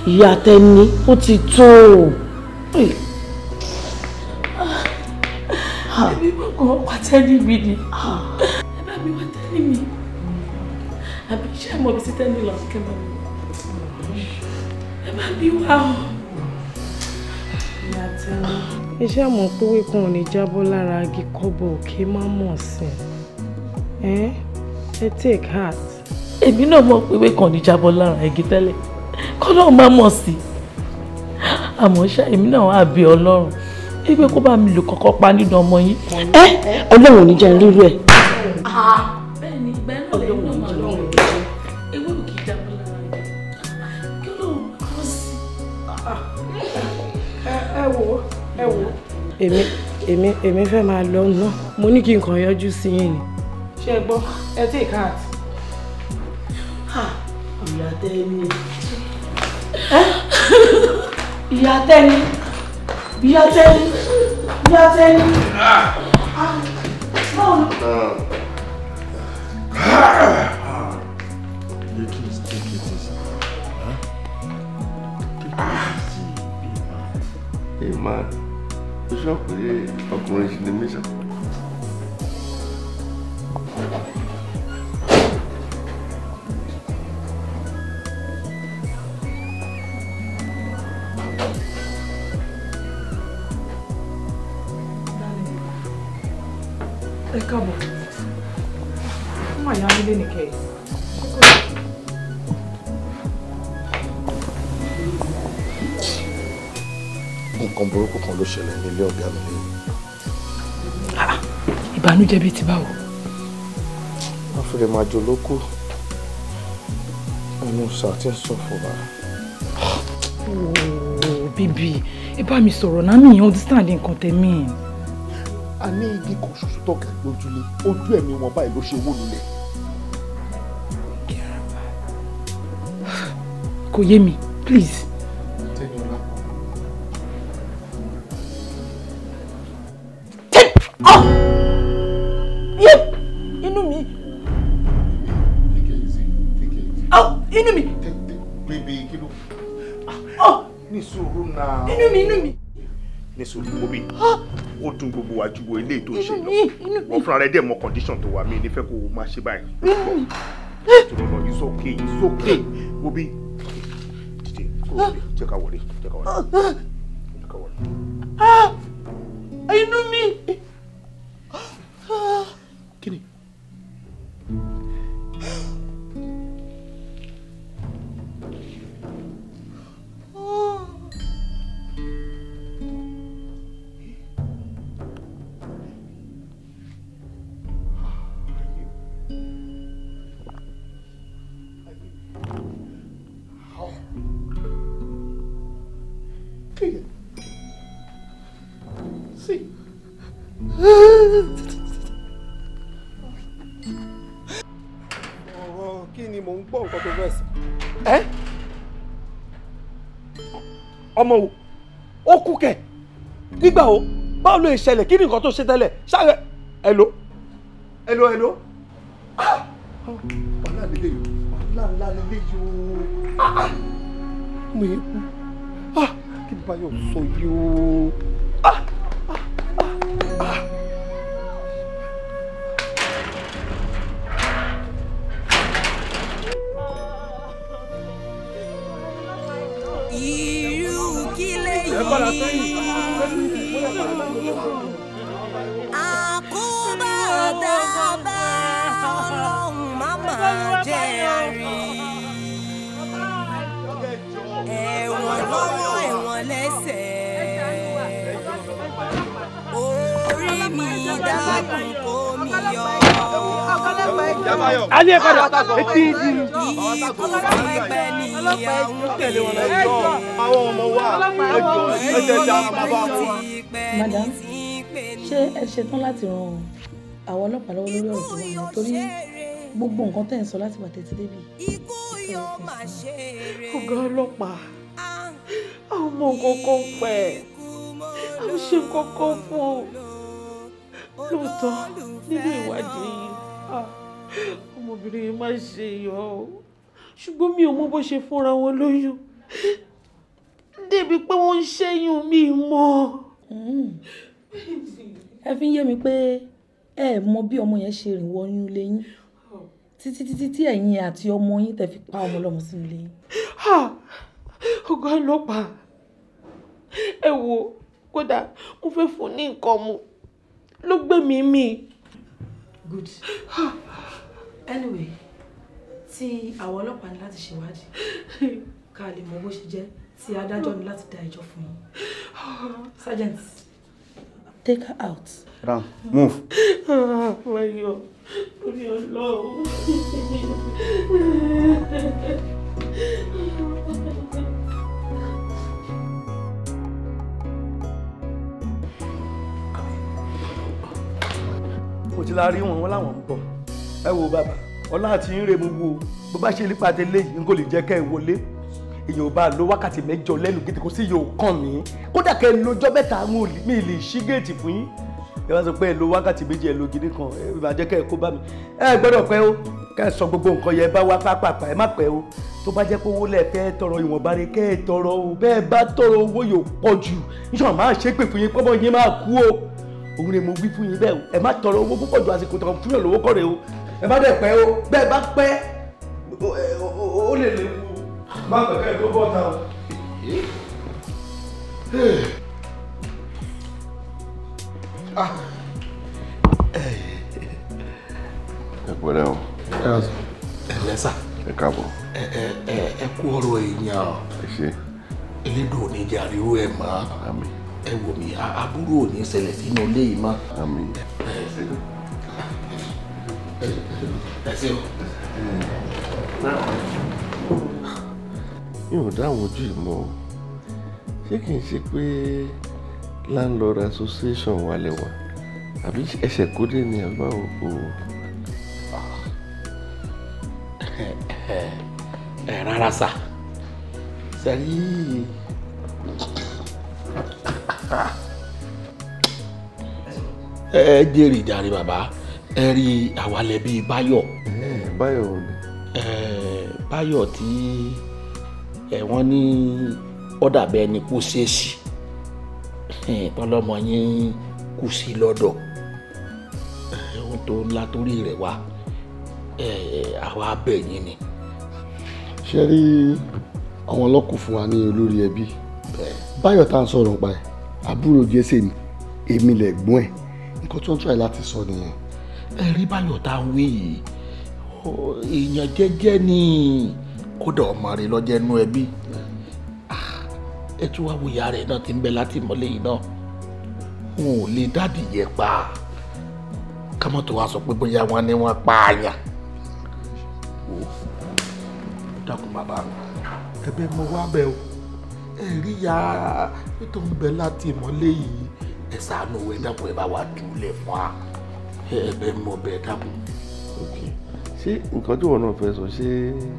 Speaker 8: ìyá Tẹ́ni ó ti tó.
Speaker 4: Ẹbí gbọ́ngàn wá Tẹ́ni mi ni. Ẹ bá mi wá Tẹ́ni mi. Àbí iṣẹ́ mọ̀ bí sí Tẹ́ni lọ kẹ́ bá mi. Ẹ bá mi wá o. Ìyá Tẹ́ni.
Speaker 8: Iṣẹ́ mọ̀ pé wíkùn ò ní jábọ́ lára igi kọ́bọ̀ òkè má mọ̀ sí. Ẹ take heart.
Speaker 4: Èmi náà mọ̀ pé wíkùn ò ní jábọ́ lára igi tẹ́lẹ̀. Kọ́lọ́ má mọ̀ sí. Àmọ́ ṣá èmi náà wá bí Ọlọ́run. Ipe kó bá mi lò kọ́kọ́ pa nínú ọmọ yín.
Speaker 8: Ọlọ́run ò ní jẹ́ rírú ẹ̀.
Speaker 4: Bẹ́ẹ̀ni bẹ́ẹ̀ náà lẹ́yìn náà máa lọ́wọ́ ewé ò kì í jábọ́ lára igi. Kí ló ń kọ́ sí?
Speaker 8: Ẹ wò. Èmi fẹ́ máa lọ ná. Mo ní kí n kàn yọjú sí yín ni. Ṣé ẹ gbọ́? Ẹ take heart. Ìyá Tẹ́ni. Ìyá Tẹ́ni. Báwo ni?
Speaker 10: Hey man, o sọ pé ọkùnrin ṣì ní mísà.
Speaker 6: Ẹ káàbọ̀. Ọmọ ìyá mi lé nìkẹ́.
Speaker 5: Nǹkan burúkú kan ló ṣẹlẹ̀ nílé ọ̀gá mi lẹ́yìn.
Speaker 6: Ìbànújẹ́ bíi ti báwo?
Speaker 5: Wọ́n fẹ́rẹ̀ máa jọ lókù. Ẹnu sàtí ń sọ fún wa.
Speaker 6: Bíbí, ẹ bá mi sọ̀rọ̀ náà mi understand nǹkan tẹ̀mí.
Speaker 5: A ní igi kan ṣoṣo tọ́gà lójúlé, ojú ẹ̀mí wọn báyìí ló ṣe wó lulẹ̀.
Speaker 6: Kò yé mi, please.
Speaker 8: Inú mi.
Speaker 5: Inú mi. Bébí kí ló? Ní sùúrù náà.
Speaker 8: Inú mi.
Speaker 3: Ní sùúrù wo bí? Ó dùn gbogbo wa ju wo ilé tó ṣe lọ. Wọ́n fúnra rẹ̀ dẹ̀ mọ condition tó wà mí ní fẹ́ kó o máa ṣe báyìí. Tòlọ́lọ́ it's okay. Wo bí? Dìde kúrò bí? Jẹ́ ká wọlé.
Speaker 8: Inú mi.
Speaker 5: Kí ni?
Speaker 2: Kí ni mò ń gbọ́ nǹkan tó fẹ́ sí?
Speaker 12: Ọmọ wo? Ó kú kẹ̀. Nígbà wo? Báwo ló ṣẹlẹ̀? Kí ni nǹkan tó ṣe tẹ́lẹ̀? Ṣáré. Hello.
Speaker 5: Ọ̀la lélẹ̀ yìí. Mo yẹ kú. Kí ni Báyọ̀ sọ yìí o?
Speaker 1: Irú kí lèyí? Àkóbá dábà Ọlọ́run má máa jẹ́ àrí. Ẹ̀wọ̀n lọ́wọ́ ẹ̀wọ̀n lẹ́sẹ̀. Orí mi dákun kó mi yọ.
Speaker 12: A ní ẹ padà. Etí ìdí.
Speaker 1: Ikú ti pẹ́ ní ìyàwó tẹ̀lé wọn lọ.
Speaker 12: Àwọn ọmọ wa ẹjọ́ ẹjẹ jà bàbá wọn.
Speaker 4: Madam, ṣé ẹ ṣetán láti ran àwọn ọlọ́pàá lọ́wọ́ lórí ọ̀rọ̀ tó wà ní torí gbogbo nǹkan tẹ̀ ń sọ láti wà tẹ́tí débi.
Speaker 8: Ọ̀gá ọlọ́pàá, àwọn ọmọ kọ̀ọ̀kan pẹ̀, àwọn ṣe kọ̀ọ̀kan fún ọ. Lóòótọ́ nínú ìwádìí yìí, ọmọbìnrin yìí má ṣe yọ ọ́.
Speaker 13: ṣùgbọ́n mi ò mọ bó ṣe fúnra wọn lóyún débi pé wọ́n ń ṣẹ́yún mi mọ́.
Speaker 14: ẹ fi ń yé mi pé ẹ mọ bí ọmọ yẹn ṣe rìn wọnú ilé yín títí tí ẹ̀yin àti ọmọ yín tẹ́ fi pa ọmọ lọ́mọ sínú ilé yín.
Speaker 13: ọ̀gá ọlọ́pàá ẹ wo kódà mo fẹ́ fún ní nǹkan mu ló gbé mi mì.
Speaker 14: Good. Anyway, tí àwọn ọlọ́pàá ní láti ṣèwádìí ká lè mọ bó ṣe jẹ́ tí adájọ́ ní láti dá ẹjọ́ fún yín. Sergeant, take her out.
Speaker 5: Ram, move.
Speaker 13: Wáyọ̀, orí Ọlọ́run.
Speaker 12: Mo ti la rí wọn láwọn ń bọ̀. Ẹ wo bàbá, ọlá àti ń re mu wo bó bá ṣe nípa tẹ́lẹ̀ yìí n kò lè jẹ́ kẹ́ ẹ wọlé. Èèyàn ò bá lo wákàtí mẹ́jọ lẹ́nu gidi kò sí yóò kàn mí. Kódà kẹ́ ẹ lọ́jọ́ mẹ́ta mi lè ṣí géètì fún yín. Ẹ wá sọ pé ẹ lo wákàtí méjì ẹ lo gidi kan ẹ máa jẹ́ kẹ́ ẹ kó bá mi. Ẹ gbọ́dọ̀ pẹ́ o kẹ́ ẹ sọ gbogbo nǹkan yẹn bá wá pápápá ẹ má pẹ́ o. Tó bá jẹ́ pé owó lẹ̀ fẹ́ tọrọ ìwọ̀nba rẹ̀ kẹ́ ẹ tọrọ o. Bẹ́ẹ̀ bá tọrọ owó yóò pọ̀ jù. Níṣọ́ máa ṣe pè fún yín pọ́nmọ́ yín máa kú o. Òun ni mo wí fún yín bẹ́ẹ̀ o. Ẹ má tọrọ owó púpọ̀ ju àsìkò tọrọ fún yàn lówó kọ́ rẹ̀ o. Ẹ má dẹ̀ pẹ́ o. Bẹ́ẹ̀ bá pẹ́ ó lè léwu. Má pẹ̀kẹ́ tó bọ́ ta o.
Speaker 10: Ẹ pẹ̀lẹ́ o.
Speaker 5: Ẹ lẹ́sà.
Speaker 10: Ẹ káàbọ̀.
Speaker 5: Ẹ kú ọ̀rọ̀ èèyàn.
Speaker 10: Ẹ ṣé.
Speaker 5: Elédò ò ní jẹ́ àríwó ẹ̀ mọ́.
Speaker 10: Àmín.
Speaker 5: Ẹ wò mí, aburú ò ní ṣẹlẹ̀ sínú ilé yìí mọ́.
Speaker 10: Àmín.
Speaker 5: Ẹ ṣé o.
Speaker 10: Mi ò dáhùn ojú ìmọ̀ o. Ṣé kìí ṣe pé landlord association wà lẹ́wà? Àbí ẹsẹ̀ kódé ni àbá òkú?
Speaker 5: Rárá sà. Sẹ́rí ẹ jèrè ìjàre bàbá ẹ rí àwalẹ̀ bíi Báyọ̀.
Speaker 10: Báyọ̀ ò ní.
Speaker 5: Báyọ̀ tí wọ́n ní ọ̀dà bẹ́ẹ̀ ni kò ṣèèṣì tọ́lọ́mọ yín kù sí lọ́dọ̀ ohun tó ńlá torí rẹ̀ wá àwa bẹ̀ yín ni.
Speaker 15: Ṣé rí àwọn ọlọ́kùn fún wa ní olórí ẹbí Báyọ̀ tá à ń sọ̀rọ̀ nípa ẹ̀ àbúrò Jésè ni èmi lẹ̀gbọ́n ẹ̀ nǹkan tó ń tọ́ ẹ̀ láti sọ nìyẹn.
Speaker 5: Ẹ rí Báyọ̀ tá à ń wí yìí èèyàn jẹ́jẹ́ ni kódà ọmọ rẹ̀ lọ́jẹ́ nú ẹbí ẹ tún wá wo ìyá rẹ̀ náà ti ń bẹ láti mọ́lẹ̀ yìí náà wọn ò lè dádì yẹ pa kámọ́ tó wá sọ pé bóyá wọn ní wọn pa àyàn. Dákun bàbá mi ẹ̀bẹ̀ mo wá bẹ̀ o ẹ rí ya tó ń bẹ láti mọ́lẹ̀ yìí ẹ ṣàánú ẹ dákun ẹ bá wà dúlẹ̀ fún wa ẹ̀bẹ̀ mo bẹ̀ dákun.
Speaker 10: Ṣé nǹkan tí wọn náà fẹ́ sọ ṣé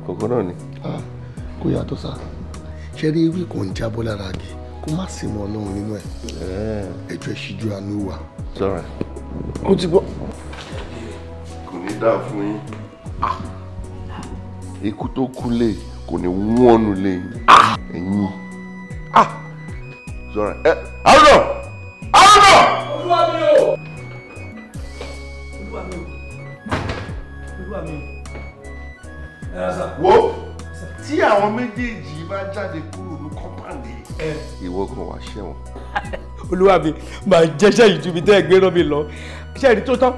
Speaker 10: kọ̀ọ̀kan náà ni?
Speaker 15: Kò yàtọ̀ sá ṣe rí ewé kan ń jábọ́ lára agi kó má sì mọ Ọlọ́run nínú ẹ̀ ẹjọ́ ìṣíjú àánú wà.
Speaker 10: Sọ́ra
Speaker 15: ó ti gbọ́.
Speaker 10: kò ní dáa fún yín ikú tó kú lè kò ní wọ́nú lé ẹ̀yìn. Sọ́ra àrùnà.
Speaker 12: Olúwa mi o. Olúwa mi o. Olúwa mi o. Ẹ rà sá.
Speaker 10: Wo tí àwọn méjèèjì bá jáde kúrò ní kọ́mpáǹdì ìwọ kan wá ṣẹ̀wọ̀n.
Speaker 12: Olúwa mi máa jẹ́ṣẹ́ ìjúbi tẹ́ ẹ gbé rán mi lọ ṣe ẹ̀rí tó tán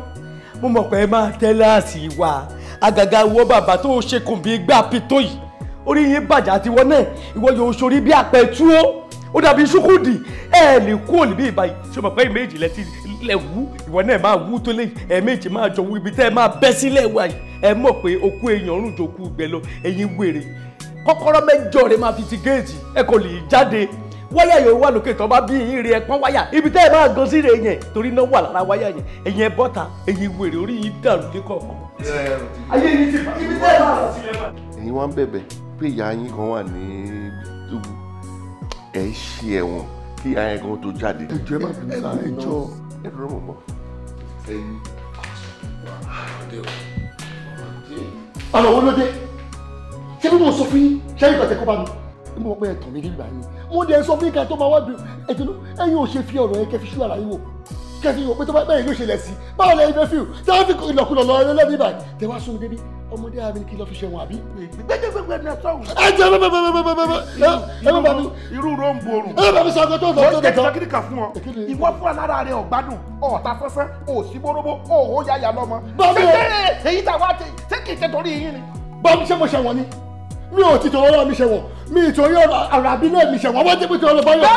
Speaker 12: mo mọ̀ pé ẹ máa tẹ́láàsì wa àgàgà ìwọ bàbá tó ṣe kùn bí gbà pító yìí orí yín bàjẹ́ àti ìwọ náà ìwọ yóò ṣorí bí àpẹ̀tú ó dàbí ṣúkúdì ẹ lè kú òní bí ìbáyìí ṣe mọ̀ pé ìméjì lẹ wú ìwọ náà máa wú tó léyìí ẹ̀ẹ̀mejì máa jọ wú ibi tẹ́ ẹ máa bẹ́ sílẹ̀ wá yìí ẹ mọ̀ pé okú èèyàn ọ̀rùn tó kú gbẹ lọ ẹ̀yin wèrè kọ́kọ́rọ́ mẹ́jọ rẹ̀ máa fi ti géètì ẹ kò lè jáde wáyà yóò wà lókè tó bá bí yín rí ẹ pọ́n wáyà ibi tẹ́ ẹ máa gan sí rẹ̀ yẹn torí náà wà lára wáyà yẹn ẹ̀yin ẹ bọ́ta ẹ̀yin wèrè orí yìí dàrú ní kọ̀ọ̀kan. ayé yìí ti ibi tẹ́ ẹ máa lọ sílẹ̀ máa.
Speaker 10: ẹ̀yin wá ń bẹ̀bẹ̀ pé ìyá yín kan wà ní túbú ẹ̀ ṣe ẹ̀wọ̀n kí ìyá yẹn kan tó jáde.
Speaker 15: ẹjọ́ ẹ má fi sá ẹjọ́.
Speaker 10: ẹ dúró mọ̀ mọ́ ẹ̀yin.
Speaker 15: ọ̀nà wo ló dé ṣé bí tí mo sọ fún yín ṣé ìgbà tẹ́ kó bá mi mo mọ̀ pé ẹ̀tàn mi nígbà yín mo dẹ̀ sọ fún yín ká tó máa wá bí ẹ̀yin ò ṣe fi ọ̀rọ̀ yẹn kẹ́ fi ṣú ara yín wò kẹ́ fi wò pé tó bá bẹ́ẹ̀ ló ṣẹlẹ̀ sí báwo lẹ́yìn fẹ́ fi tí wọ́n fi ìlọ̀kulọ̀ lọ ẹlẹ́bí báyìí tẹ́ wá sún mi débi ọmọdé àbí kí lọ fi ṣe wọn àbí.
Speaker 10: gbẹgbẹgbẹ ní ẹsọ.
Speaker 15: ẹ jẹ ẹ bá mi.
Speaker 10: irú ló ń borun.
Speaker 15: ẹ bá mi sọ ọgọ tó
Speaker 10: lọ tó tọ. kí ni kà fún ọ. ìwọ fún alára rẹ ọgbádùn ọ̀tá fẹ́fẹ́ òsínbóróbó òhó yáyà lọ́mọ.
Speaker 15: bọ́ọ̀mù
Speaker 10: ṣé èyí tàwa ṣé kì í ṣe torí yín ni.
Speaker 15: bọ́ọ̀mù ṣé mo ṣẹ̀wọ̀n ni mi ò ti tọrọ mi ṣẹ̀wọ̀n mi ì torí ọ̀rọ̀ àbílẹ̀ mi ṣẹ̀wọ̀n wọ́n jẹ́ pé tọrọ báyọ̀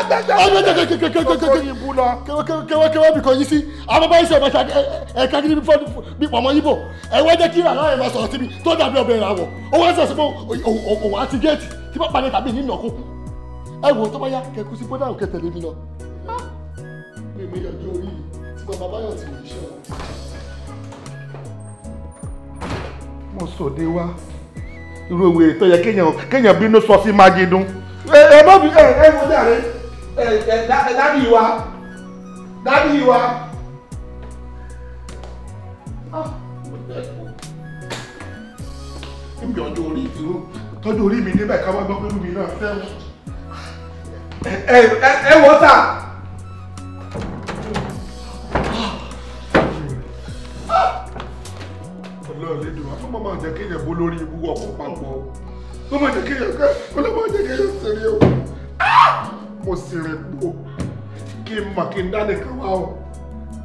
Speaker 15: kẹwàá bí kan yí sí àwọn báyìí ṣe ọ̀bàṣà ẹ̀ka gidi bí pọ̀mọ́ yíbò ẹ̀wọ́n jẹ́ kí ìrànlọ́wọ́ ẹ̀ máa sọ̀rọ̀ síbi tó dàbí ọbẹ̀ ìràwọ̀ ó wá sọ̀rọ̀ sí pé òun àti géètì tí bá palẹ̀ tàbí nínú ọkọ̀ ẹ wò tó bá yá kẹkú sí bọ́dà òkè tẹ̀lé mi lọ. mi yọjú orí tí bàbá báyọ̀ ti rí iṣẹ́ wọn.
Speaker 10: mo sòde wá irú ewé tó yẹ kéèyàn bínú sọ sí mágídún. ẹ má bí ẹ wo dàrẹ dádì wa ibi ọjọ́ orí ìdúró tọ́jú orí mi níbẹ̀ ká wá gbọ́ pẹ̀lú mi náà fẹ́ràn. ẹ wọ́ sà. ọlọ́run lè dùn wá fún mọ́mọ́ jẹ́ kéèyàn bó lórí ibú ọ̀pọ̀ papọ̀ o mọ́mọ́ jẹ́ kéèyàn sẹ́rí o mo sì rẹ̀ gbó kí n mọ̀ kí n dá nìkan wá o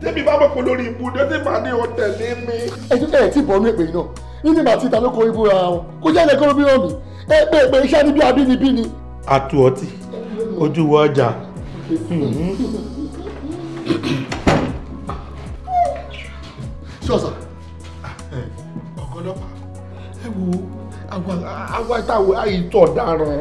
Speaker 10: tẹ́mi bá mọ̀ pé lórí ibú ní ọtí màá ní o tẹ̀lé mi.
Speaker 15: ẹ tún ẹ̀ tí bọ́ ní èpè yìí náà nínú ìgbà tí ìtàlókò ibú ra wọn kó jẹ́ ẹ̀kọ́ bí wọ́n mi ẹ pé èpè iṣẹ́ níbi abínibí ni.
Speaker 10: àtú ọtí ojú wọ ọjà.
Speaker 15: ṣọ́ọ̀ṣà
Speaker 10: ọ̀gọ́lọ́pàá ẹ wo àwa táwọn àìtọ́ dáràn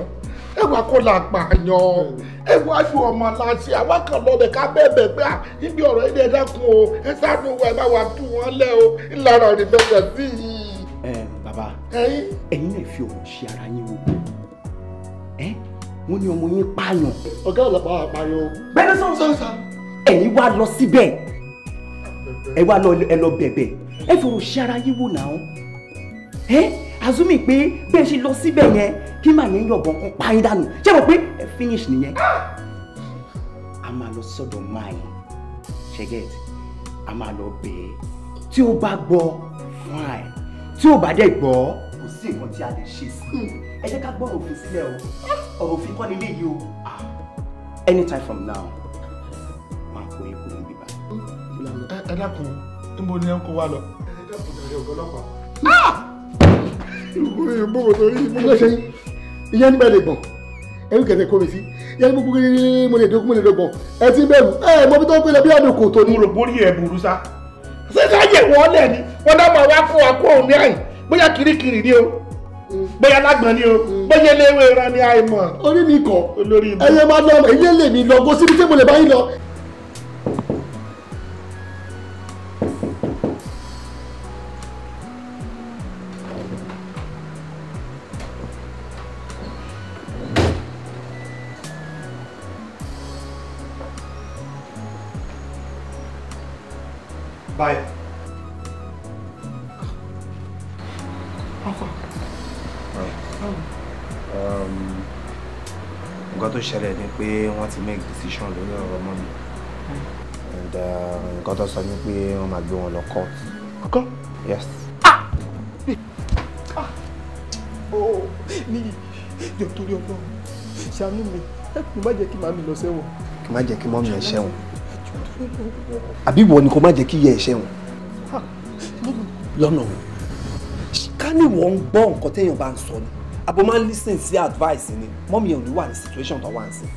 Speaker 10: ẹ wá kó la pààyàn ẹ wá ju ọmọ láṣẹ àwa kan lọ́bẹ̀ ká bẹ̀bẹ̀ pé ibi ọ̀rọ̀ ilé ẹ̀dákun o ẹ ṣàánú wa ẹ bá wa tú wọn lẹ́ o ńlára rẹ̀ bẹ̀rẹ̀ sí i.
Speaker 16: Bàbá ẹ̀yin náà fi ọ̀rọ̀ ṣe ara yín wò wọ́n ní ọmọ yín pààyàn.
Speaker 15: ọ̀gá ọ̀lọ́pàá àpààyàn.
Speaker 16: bẹ́ẹ̀ sọ́nsọ́nsọ́ ẹ̀yin wá lọ síbẹ̀ ẹ wá lọ bẹ̀bẹ̀ ẹ fi ọ̀rọ̀ ṣe ara yín wò náà azumi pé bẹ́ẹ̀ ṣe lọ síbẹ̀ yẹn kí màá yẹn yọ̀bọ̀n kan pa yín dànù ṣé mo pé ẹ finish nìyẹn. a máa lọ sọ́dọ̀ máa yẹn ṣẹ́gẹ́t a máa lọ bẹ̀ẹ́ tí ó bá gbọ́ fine tí ó bá dẹ̀ gbọ́ kò sí nǹkan tí a lè ṣe sí ẹ jẹ́ ká gbọ́ òfin sílẹ̀ o ọ̀rọ̀ òfin kọ́ nílé yìí o anytime from now máa kó epo ní bíbá.
Speaker 10: ẹ dákun níbo ni ẹ ń kó wa lọ. ẹ dákun ìrìn ògbó ọlọ́pàá.
Speaker 15: ìyá níbẹ̀ lè gbọ̀n ẹ̀rù kẹ̀kẹ́ kó mi sí ìyá ní gbogbo mo lè dọ́gbọ̀n ẹ ti bẹ̀rù ẹ mọ bí tó ń pèlè bí àdùn kò tó ní.
Speaker 10: mo rò borí ẹ burú sá. ṣé sáyẹ̀ wọ́n lẹ̀ ni wọ́n dá máa wá fún wa kó òun ní àyìn bóyá kirikiri ni o bóyá lágbọ̀n ni o bóyá eléwé ẹran ni àìmọ̀.
Speaker 15: orí mi kọ ẹyẹ máa lọ ilé lè mi lọ go síbi tí mo lè bá yín lọ.
Speaker 16: Bye.
Speaker 17: Nǹkan tó ṣẹlẹ̀ ni pé wọ́n ti make decision lórí ọ̀rọ̀ ọmọ mi and nǹkan tó sọ ni pé wọ́n máa gbé wọn lọ court.
Speaker 10: Court?
Speaker 17: Yes.
Speaker 7: ní ìjọ torí Ọlọ́run ṣàánú mi kí má jẹ́ kí màmí lọ sẹ́wọ̀n.
Speaker 17: Kí má jẹ́ kí mọ́mí ẹ̀ ṣẹ̀wọ̀n. Àbí ìwọ ni kò má jẹ́ kí yẹ ẹ̀ ṣẹ̀wọ̀n. Lọ́nà o ká ní wọ́n ń gbọ́ nǹkan téèyàn bá ń sọ ni abo máa ń listen sí advice ni mọ́mí ẹ̀ ò ní wà ní situation tó wà ń sìn.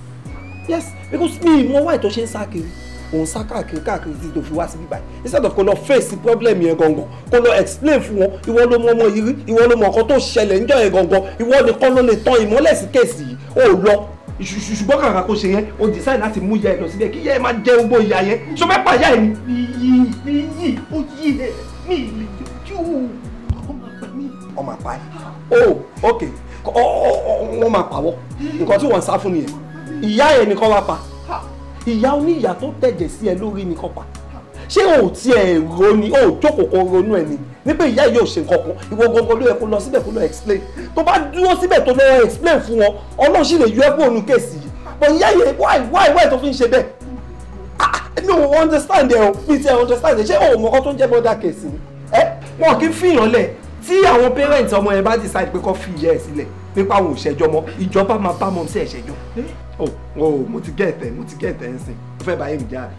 Speaker 17: Yes, because mi ìmọ̀ wáyé tó ṣe ń sá kiri òun sá káàkiri títí tó fi wá síbí báyìí instead of kó lọ face problem yẹn gangan kó lọ explain fún wọn ìwọ ló mọ ọmọ yìí rí ìwọ ló mọ nǹkan tó ṣẹlẹ̀ níjọ́ yẹn gangan ìwọ nìkan ló lè tan ìmọ́lẹ̀ sí kéèsì yìí ó lọ ṣùgbọ́n kàkà kó ṣe yẹn o decide láti mú ìyá ẹ lọ síbẹ̀ kí ìyá ẹ máa jẹ gbogbo ìyá yẹn ṣọ fẹ́ pa ìyá ẹ ni. iyì ó yí ẹ ní ilé ojú ọmọ àpá ẹ oh ok wọ́n máa pàwọ́ nǹkan tí wọ́n ń sá fún nìyẹn ìyá ẹ nìkan wá pa ìyá oníyà tó tẹ̀jẹ̀ sí ẹ lórí nìkan pa ṣé o tiẹ̀ ronú o jókòó kan ronú ẹ̀ ni nípa ìyá yìí ò ṣe nǹkan kan ìwọ gangan ló yẹ kó lọ síbẹ̀ kó lọ explain tó bá dúró síbẹ̀ tó lọ explain fún wọn ọlọ́run sì lè yọ ẹ́ kúrò nínú kéèsì yìí but ìyá yìí why tó fi ń ṣe bẹ́ẹ̀ no understand ẹ o mi ti ẹ understand ẹ ṣé o mọ̀ kan tó ń jẹ́ murder case ni wọn kì í fìyàn lẹ̀ tí àwọn parents ọmọ yẹn bá decide pé kó fi ìyá ẹ̀ sílẹ̀ nípa àwọn òṣèjọ́ mọ́ ìjọba máa bá mọ́ sí ẹ̀ṣẹ̀jọ́ mo ti gẹ̀ẹ́tẹ̀ ń sìn ó fẹ́ báyé mi jẹ́ àrí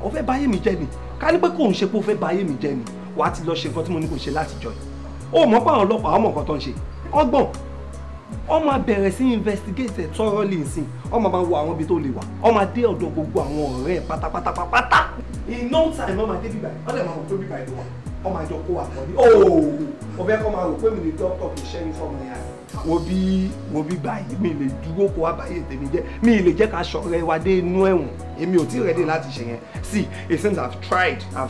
Speaker 17: ó fẹ́ báyé mi jẹ́ ni ká ní pé kò ń ṣe pé ó fẹ́ báyé mi jẹ́ ni wàá ti lọ ṣe nǹkan tí mo ní kò ṣe láti jọ yìí ó mọ̀ pé àwọn ọlọ́pàá ọmọ nǹkan tó ń ṣe ọgbọ́n ó máa bẹ̀rẹ̀ sí investigate ẹ̀ thoroughly nsìn ó máa wo àwọn ibi tó lè wà ó máa dé ọ̀dọ̀ gbogbo àwọn ọ̀rẹ́ ẹ̀ pátápátá in no time ó máa dé bíbáyìí ó lè máa rò pé bíbáyìí ló wà ó máa jọ kó àpọ̀ ní ó fẹ́ kó máa rò pé mi ní dókítà kì í ṣẹ́yìn fọ́ọ̀mù ẹ̀yà wo bí báyìí mi lè dúró kó wá báyìí tèmi jẹ́ mi lè jẹ́ ká ṣọ̀rẹ́ wa dé inú ẹ̀wọ̀n èmi ò tí ready láti ṣe yẹn see it seems I've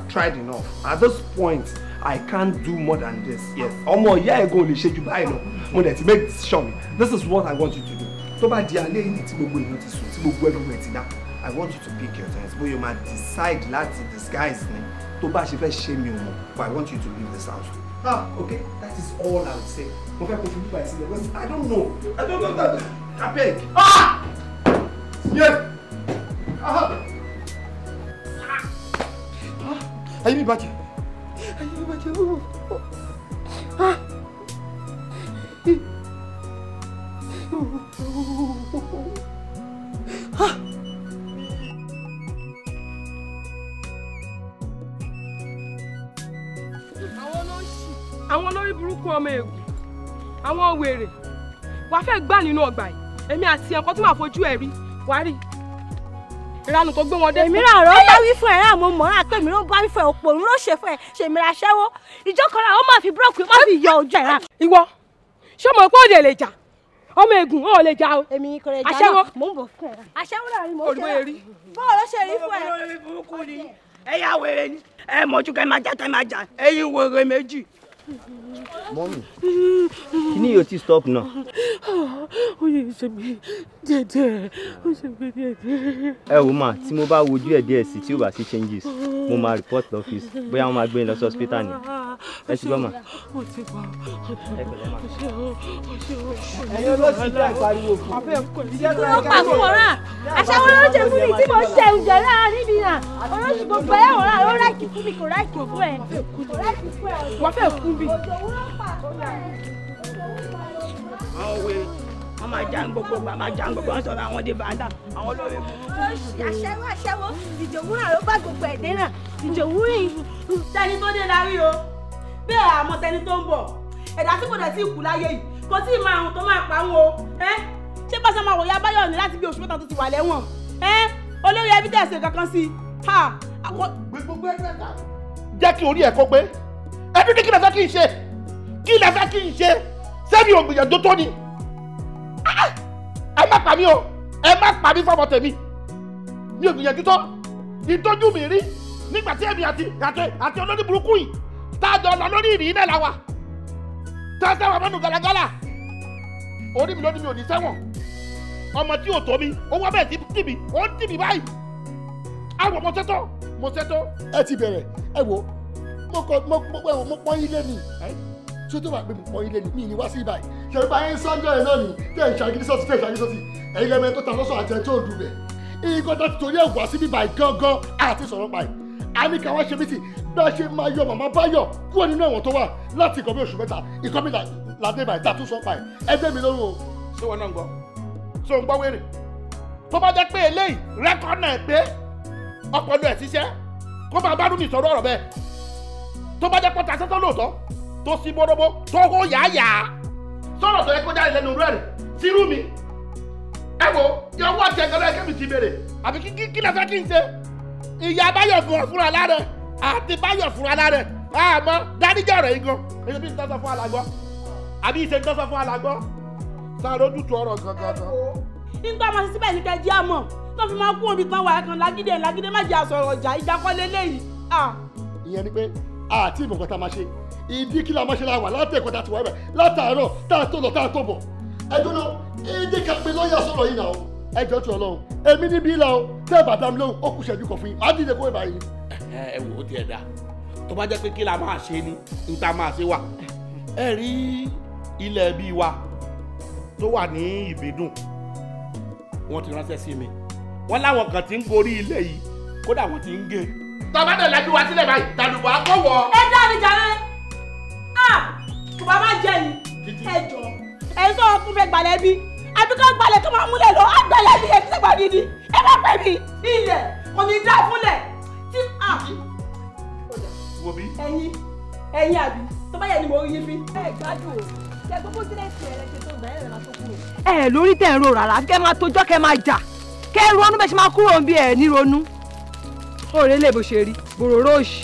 Speaker 17: tried enough at this point I can't do more than this yes ọmọ ìyá ẹ̀gbọ́n ò lè ṣe jù báyìí lọ mo dẹ̀ ti make decision mi this is what I want you to do tó bá di alẹ́ yìí tí gbogbo èèyàn ti sùn tí gbogbo everywhere ti dá I want you to pick your chance bóyá o máa decide láti disguise ni tó bá ṣe fẹ́ ṣe mi ò mọ̀ but I want you to leave this house. Okay, that is all I will say. Mo fẹ́ kó fi bíbá ìsílẹ̀ because I don't know that abeg.
Speaker 15: Ayé mi bàjẹ́.
Speaker 6: Àwọn olórí burúkú ọmọ ègùn àwọn wèrè wàá fẹ́ gbà nínú ọgbà yìí èmi àti ẹ̀kọ́ tí màá fojú ẹ̀ rí wàá rí ìranù tó gbé wọn dé.
Speaker 1: èmi rà rọ bá wí fún ẹ rà mo mọ̀ ọ́n àpè mi ló bá wí fún ẹ òpò òun ló ṣe fún ẹ ṣèmi ra ṣẹ́wó ìjọkọ̀ra ó máa fi búrọ́ọ̀kì ó máa fi yọ ojú ẹ̀ rà.
Speaker 6: ìwọ ṣé mo pé òde lè jà ọmọ ègùn ó lè jà o.
Speaker 1: èmi kò lè jà
Speaker 6: aṣẹ́wó
Speaker 1: náà mò ń bọ̀ fún ẹ rà. aṣẹ́wó náà ni mo ṣe
Speaker 6: rà
Speaker 1: bọ́ọ̀ ló ṣe rí fún ẹ.
Speaker 18: olórí burúkú ni ẹ yà wèrè ni ẹ mọ̀jú kẹ́ máa jà ẹ̀yin wèrè méjì.
Speaker 19: Mọ́mí, kíní yóò ti stop náà.
Speaker 13: Ó yẹ ṣe mí díẹ̀díẹ̀, ó ṣe mí díẹ̀díẹ̀.
Speaker 19: Ẹ wò mà, tí mo bá wojú ẹ̀ díẹ̀ sí tí ó bá sí changes, mo máa report lọ́fíìsì, bóyá wọ́n máa gbé yín lọ sí hospital ni. Ẹ ti gbọ́ mà.
Speaker 13: Mo ti gbọ́.
Speaker 19: Ẹ pẹ̀lẹ́ mà.
Speaker 12: Ẹ̀yin olóṣì jẹ́ ìpariwo fún.
Speaker 1: Ó pa fún ọ̀rá. Aṣáwó ló ṣe fún mi tí mo ṣe ìjọ náà níbi náà. Olóṣì gbogbo ẹ̀ ọ̀rá ló ráìkì fún mi kò ráìkì fún ẹ. Kò ráìkì fún ẹ.
Speaker 6: Wọ́n fẹ́ kú bí.
Speaker 18: Àwọn wèrè wọ́n máa jà ń gbogbo wọn sọ̀rọ̀ àwọn dé bàdà àwọn olórí burúkú.
Speaker 1: Aṣẹ́wó ìjòwúrà ló bá gbogbo ẹ̀dẹ́ náà ìjòwúrì.
Speaker 11: Tẹni tó dé la rí o bẹ́ẹ̀ àmọ́ tẹni tó ń bọ̀ ẹ̀dá tí kò dẹ̀ tí ì kú láyé yìí kò tí ì máa rùn tó máa pa wọn o ṣé pàṣẹ máa wòye abáyọ̀ ní láti bí oṣù mẹ́ta tó ti wà lẹ́wọ̀n olórí ẹbí tẹ̀sí kankan sí i.
Speaker 15: gbogbo ẹgbẹ́ ká jẹ́ kí orí ẹ̀ kó pé ẹbí ní kí lè fẹ́ kí n ṣe sẹ́mi ò gbìyànjú tó ni ẹ má pa mí o ẹ má pa mí fọmọ tèmi mi ò gbìyànjú tó ìtọ́jú mi rí nígbà tí èmi àti olórí burúkú yìí tá a jọ lọ lórí ìrìn náà la wa tá a sẹ́wọ̀n mọ́nu gàlagàlà orí mi lónìí mi ò ní sẹ́wọ̀n ọmọ tí ò tó mi ó wá bẹ́ẹ̀ sí tì mí ó ń tì mí báyìí àwọn mo ṣètò. ẹ ti bẹ̀rẹ̀ ẹ wo mo pọ́n ilé ni tí ó tó bá gbé mi pọ́n ilé ni mi ní wá sí ibà yìí ṣe bá yín sọ́njọ́ ẹ̀ náà ni tẹ̀ ń ṣàgídí sọ́ọ̀tì ẹ̀yin lẹ́mẹ̀ẹ́ tó ta lọ́sọ̀ àti ẹ̀ tó dùn bẹ̀ ìgbọ́dọ̀ ti torí ẹ̀ wá sí bíbá gángan àti sọ̀rọ̀ pa yìí a ní ká wá ṣe mítì bí a ṣe máa yọ màmá Báyọ̀ kúrò nínú ẹ̀wọ̀n tó wà láti ìkọ́ bí oṣù mẹ́ta ìkọ́ mi làdé báyìí tá a tún sọ pa yìí ẹgbẹ́ mi lórun o. ṣé wọn náà ń gbọ́ ṣé o ń gbọ́ wéré tó bá jẹ́ pé eléyìí rẹ́kọ̀nà ẹ̀ pé ọpọlọ ẹ̀ ṣiṣẹ́ kó máa bá rú mi sọ̀rọ̀ ọ̀rọ̀ bẹ́ẹ̀ tó bá jẹ́ pọ́ta sẹ́tọ́ lóòótọ́ tó sí bọ́dọ́bọ́ tó kó yáyà sọ̀rọ̀ tó yẹ kó jáde lẹ́nu rẹ̀ sí rú mi ẹ wo ìyàwó àti ẹ̀gẹ́rẹ́ ẹ̀kẹ́ mi ti bèrè àbí kí lè fẹ́ kí n ṣe ìyá Báyọ̀ gan fúnra lára àti Báyọ̀ fúnra lára àmọ́ dáríjà ọ̀rọ̀ yìí gan èyí bí n tọ́sọ fún alágbọ́ àbí ìṣe ń tọ́sọ fún alágbọ́ sáré ojútu ọ̀rọ̀ gangan.
Speaker 11: nígbà máa ṣe síbẹ̀ ní kẹjí àmọ́ tó fi máa kú omi kan wà ẹ̀kan lágídé má jẹ́ àsọ̀rọ̀ ọjà ìjà kọ́ lélẹ́yìí.
Speaker 15: ìyẹn ni pé àti ìmọ̀kàn tá a máa ṣe ìdí kí la máa ṣe la wà látẹ̀kọ́ tá a ti wà bẹ̀ látàárọ̀ tá a tó lọ tá a tó bọ̀ ẹjọ́ náà ìdí ká pé lọ́ọ̀yà sọ̀rọ̀ yìí náà ẹjọ́ tí Ọlọ́run èmi níbí ìlà o tẹ́ ẹ̀ bá dá mi lóhùn ó kù ṣẹ́jú kan fún yín má dìde kó ìbá yìí.
Speaker 20: ẹ wò ó tiẹ̀ dá tó bá jẹ́ pé kí la máa ṣe ni n ta máa ṣe wà ẹ rí ilẹ̀ bíi wa tó wà ní ìbídùn wọ́n ti ránṣẹ́ sí mi wọ́n láwọn kan ti ń gorí ilẹ̀ yìí kódà wọ́n ti ń gé. tọ́ba dẹ̀ lajú wa sílẹ̀ báyìí tàdùbọ̀ akọ́wọ́.
Speaker 11: ẹ dá mi jàre kò bá má jẹ ni ẹ jọ ẹ sọ fún fẹ́ gbalẹ̀ bí àbí ká gbalẹ̀ tó máa múlẹ̀ lọ àgbẹ̀lẹ̀ bí ẹ ti sẹ́gbà gidi ẹ má pẹ́ mi ilẹ̀ kò ní dá fúnlẹ̀ tí
Speaker 20: wo bí.
Speaker 11: ẹ̀yin àbí tó bá yẹ ni mo rí yín fi. ẹ gbádùn o ṣe gbogbo sílẹ̀ tí ẹ lè ṣe tó bẹ̀rẹ̀ rẹ̀ máa tó kúrò.
Speaker 21: ẹ lórí tẹ̀ ń ro rárá kẹ́ máa tójọ́ kẹ́ máa jà kẹ́ ronú bẹ́ẹ̀ ṣe máa kúrò bí ẹ ní ronú. òòrè lè bó ṣe rí bòròró òṣì.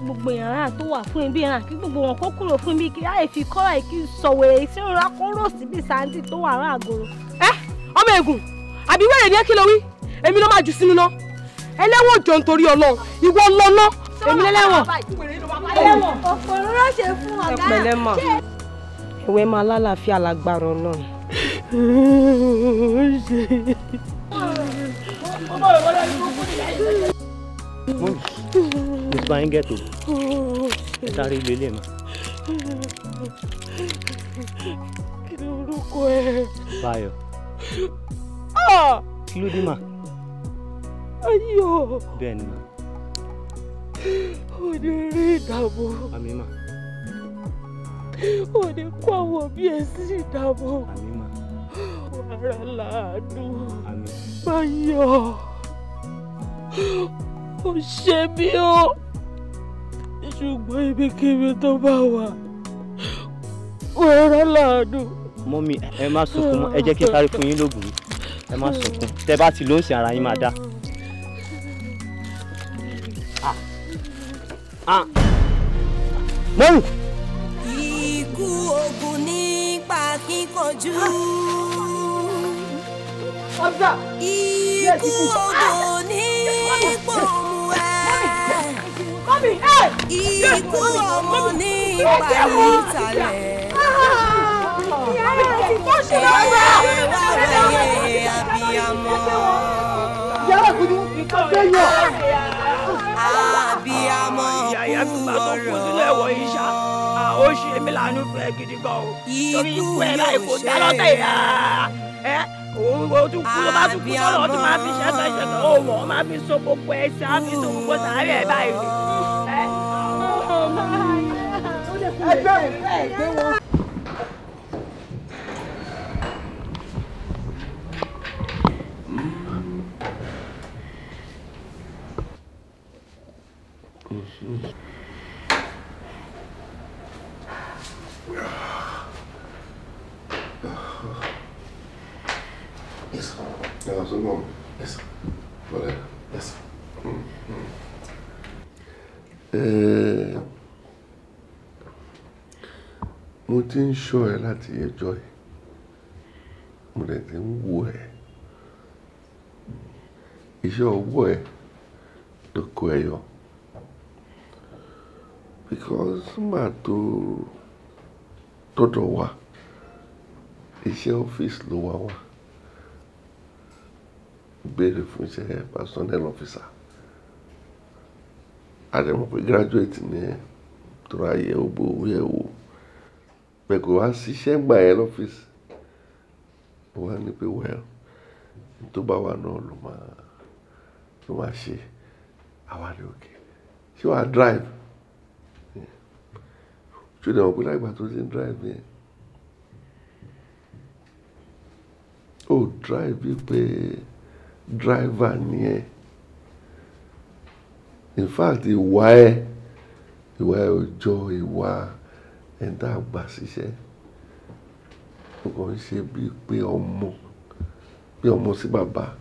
Speaker 22: gbogbo yàrá tó wà fún ibi yàrá kí gbogbo wọn kó kúrò fún ibi kí láì fi kọ́ra ìkí sọ̀wé ìṣirò akóró síbi sáńtì tó wà rán àgòrò.
Speaker 6: ẹ ọmọ ègùn àbí wẹ́rẹ̀ ní ẹ́ kí ló wí èmi ló máa jù sínú náà ẹlẹ́wọ̀n jọ nítorí ọlọ́run ìwọ lọ́nà èmi lẹ́lẹ́wọ̀n.
Speaker 22: ẹlẹ́wọ̀n ọ̀pọ̀ ìrora ṣe fún ọ̀gá.
Speaker 6: ẹ pẹ̀lẹ́ mà ìwé máa lálàáfíà lágbára náà.
Speaker 19: mo ti bá yín gẹ̀tò ẹ sáré ìlú ilé mà.
Speaker 13: kí ni orúkọ ẹ.
Speaker 19: Báyọ̀. kí ló dé mà.
Speaker 13: ayọ̀.
Speaker 19: bẹ́ẹ̀ ni mà.
Speaker 13: ò ní rí ìdààmú.
Speaker 19: àmì mà.
Speaker 13: ò ní kó àwọn òbí ẹ sí ìdààmú.
Speaker 19: àmì mà.
Speaker 13: wàrà láàánú.
Speaker 19: àmì.
Speaker 13: Báyọ̀ ó ṣe mí o ṣùgbọ́n ibikíbi tó bá wà wàrà láàánú.
Speaker 19: mọ́mí ẹ má sunkún mọ́ ẹ jẹ́ kí n sáré fún yín lóògùn ẹ má sunkún tẹ bá ti lóǹsìn ara yín máa dá. mọ́mí.
Speaker 1: ikú ogun nípa kíkanjú. ikú ogun nípa òmù ẹ̀. ikú ọmọ nípa ìtàlẹ̀. Abiyamọ. Abiyamọ kú ọ̀rọ̀.
Speaker 18: Ó ṣe mí lánàá fẹ́ gidi gan o. Torí ikú ẹ̀ láì kò dá lọ́tẹ̀ yá. O tún kú ló bá tún kú sọ́dọ̀ tó máa fi ṣẹ́fẹ́ ṣẹ́fẹ́. Ó mọ̀ ọ́ máa fi so gbogbo ẹsẹ̀ á fi so gbogbo sàárẹ̀ ẹ̀ báyìí.
Speaker 1: Ẹgbẹ́ ìfẹ́ ìgbé wọn.
Speaker 10: Yes. Yeah, so mom. Yes. Whatever. Yes. Mo ti ń ṣọ́ ẹ láti ẹjọ́ ẹ. Mo dẹ̀ ti ń wò ẹ. Iṣẹ́ ọwọ́ ẹ ló kó ẹ yọ. Because nígbà tó tọ́dọ̀ wá, iṣẹ́ ọ́fíìsì ló wá wá. Béèrè fún iṣẹ́ personnel officer. Àdèmọ̀ pé graduate ni ẹ tó ra yẹ gbogbo owó ẹ wò. Bẹ́ẹ̀ kò wá ṣiṣẹ́ gbà ẹ lọ́fíìsì. Mo wá ní pé well tó bá wà náà ló máa ṣe. Àwa ni òkè. Ṣé wàá drive? Ṣé ìdàgbà pé láìgbà tó ti ń drive yẹn? Ó drive bíi pé driver ni ẹ. In fact ìwà ẹ ọjọ́ ìwà ẹ̀dá àgbà ṣiṣẹ́. Ó kàn ń ṣe bíi pé ọmọ sí bàbá,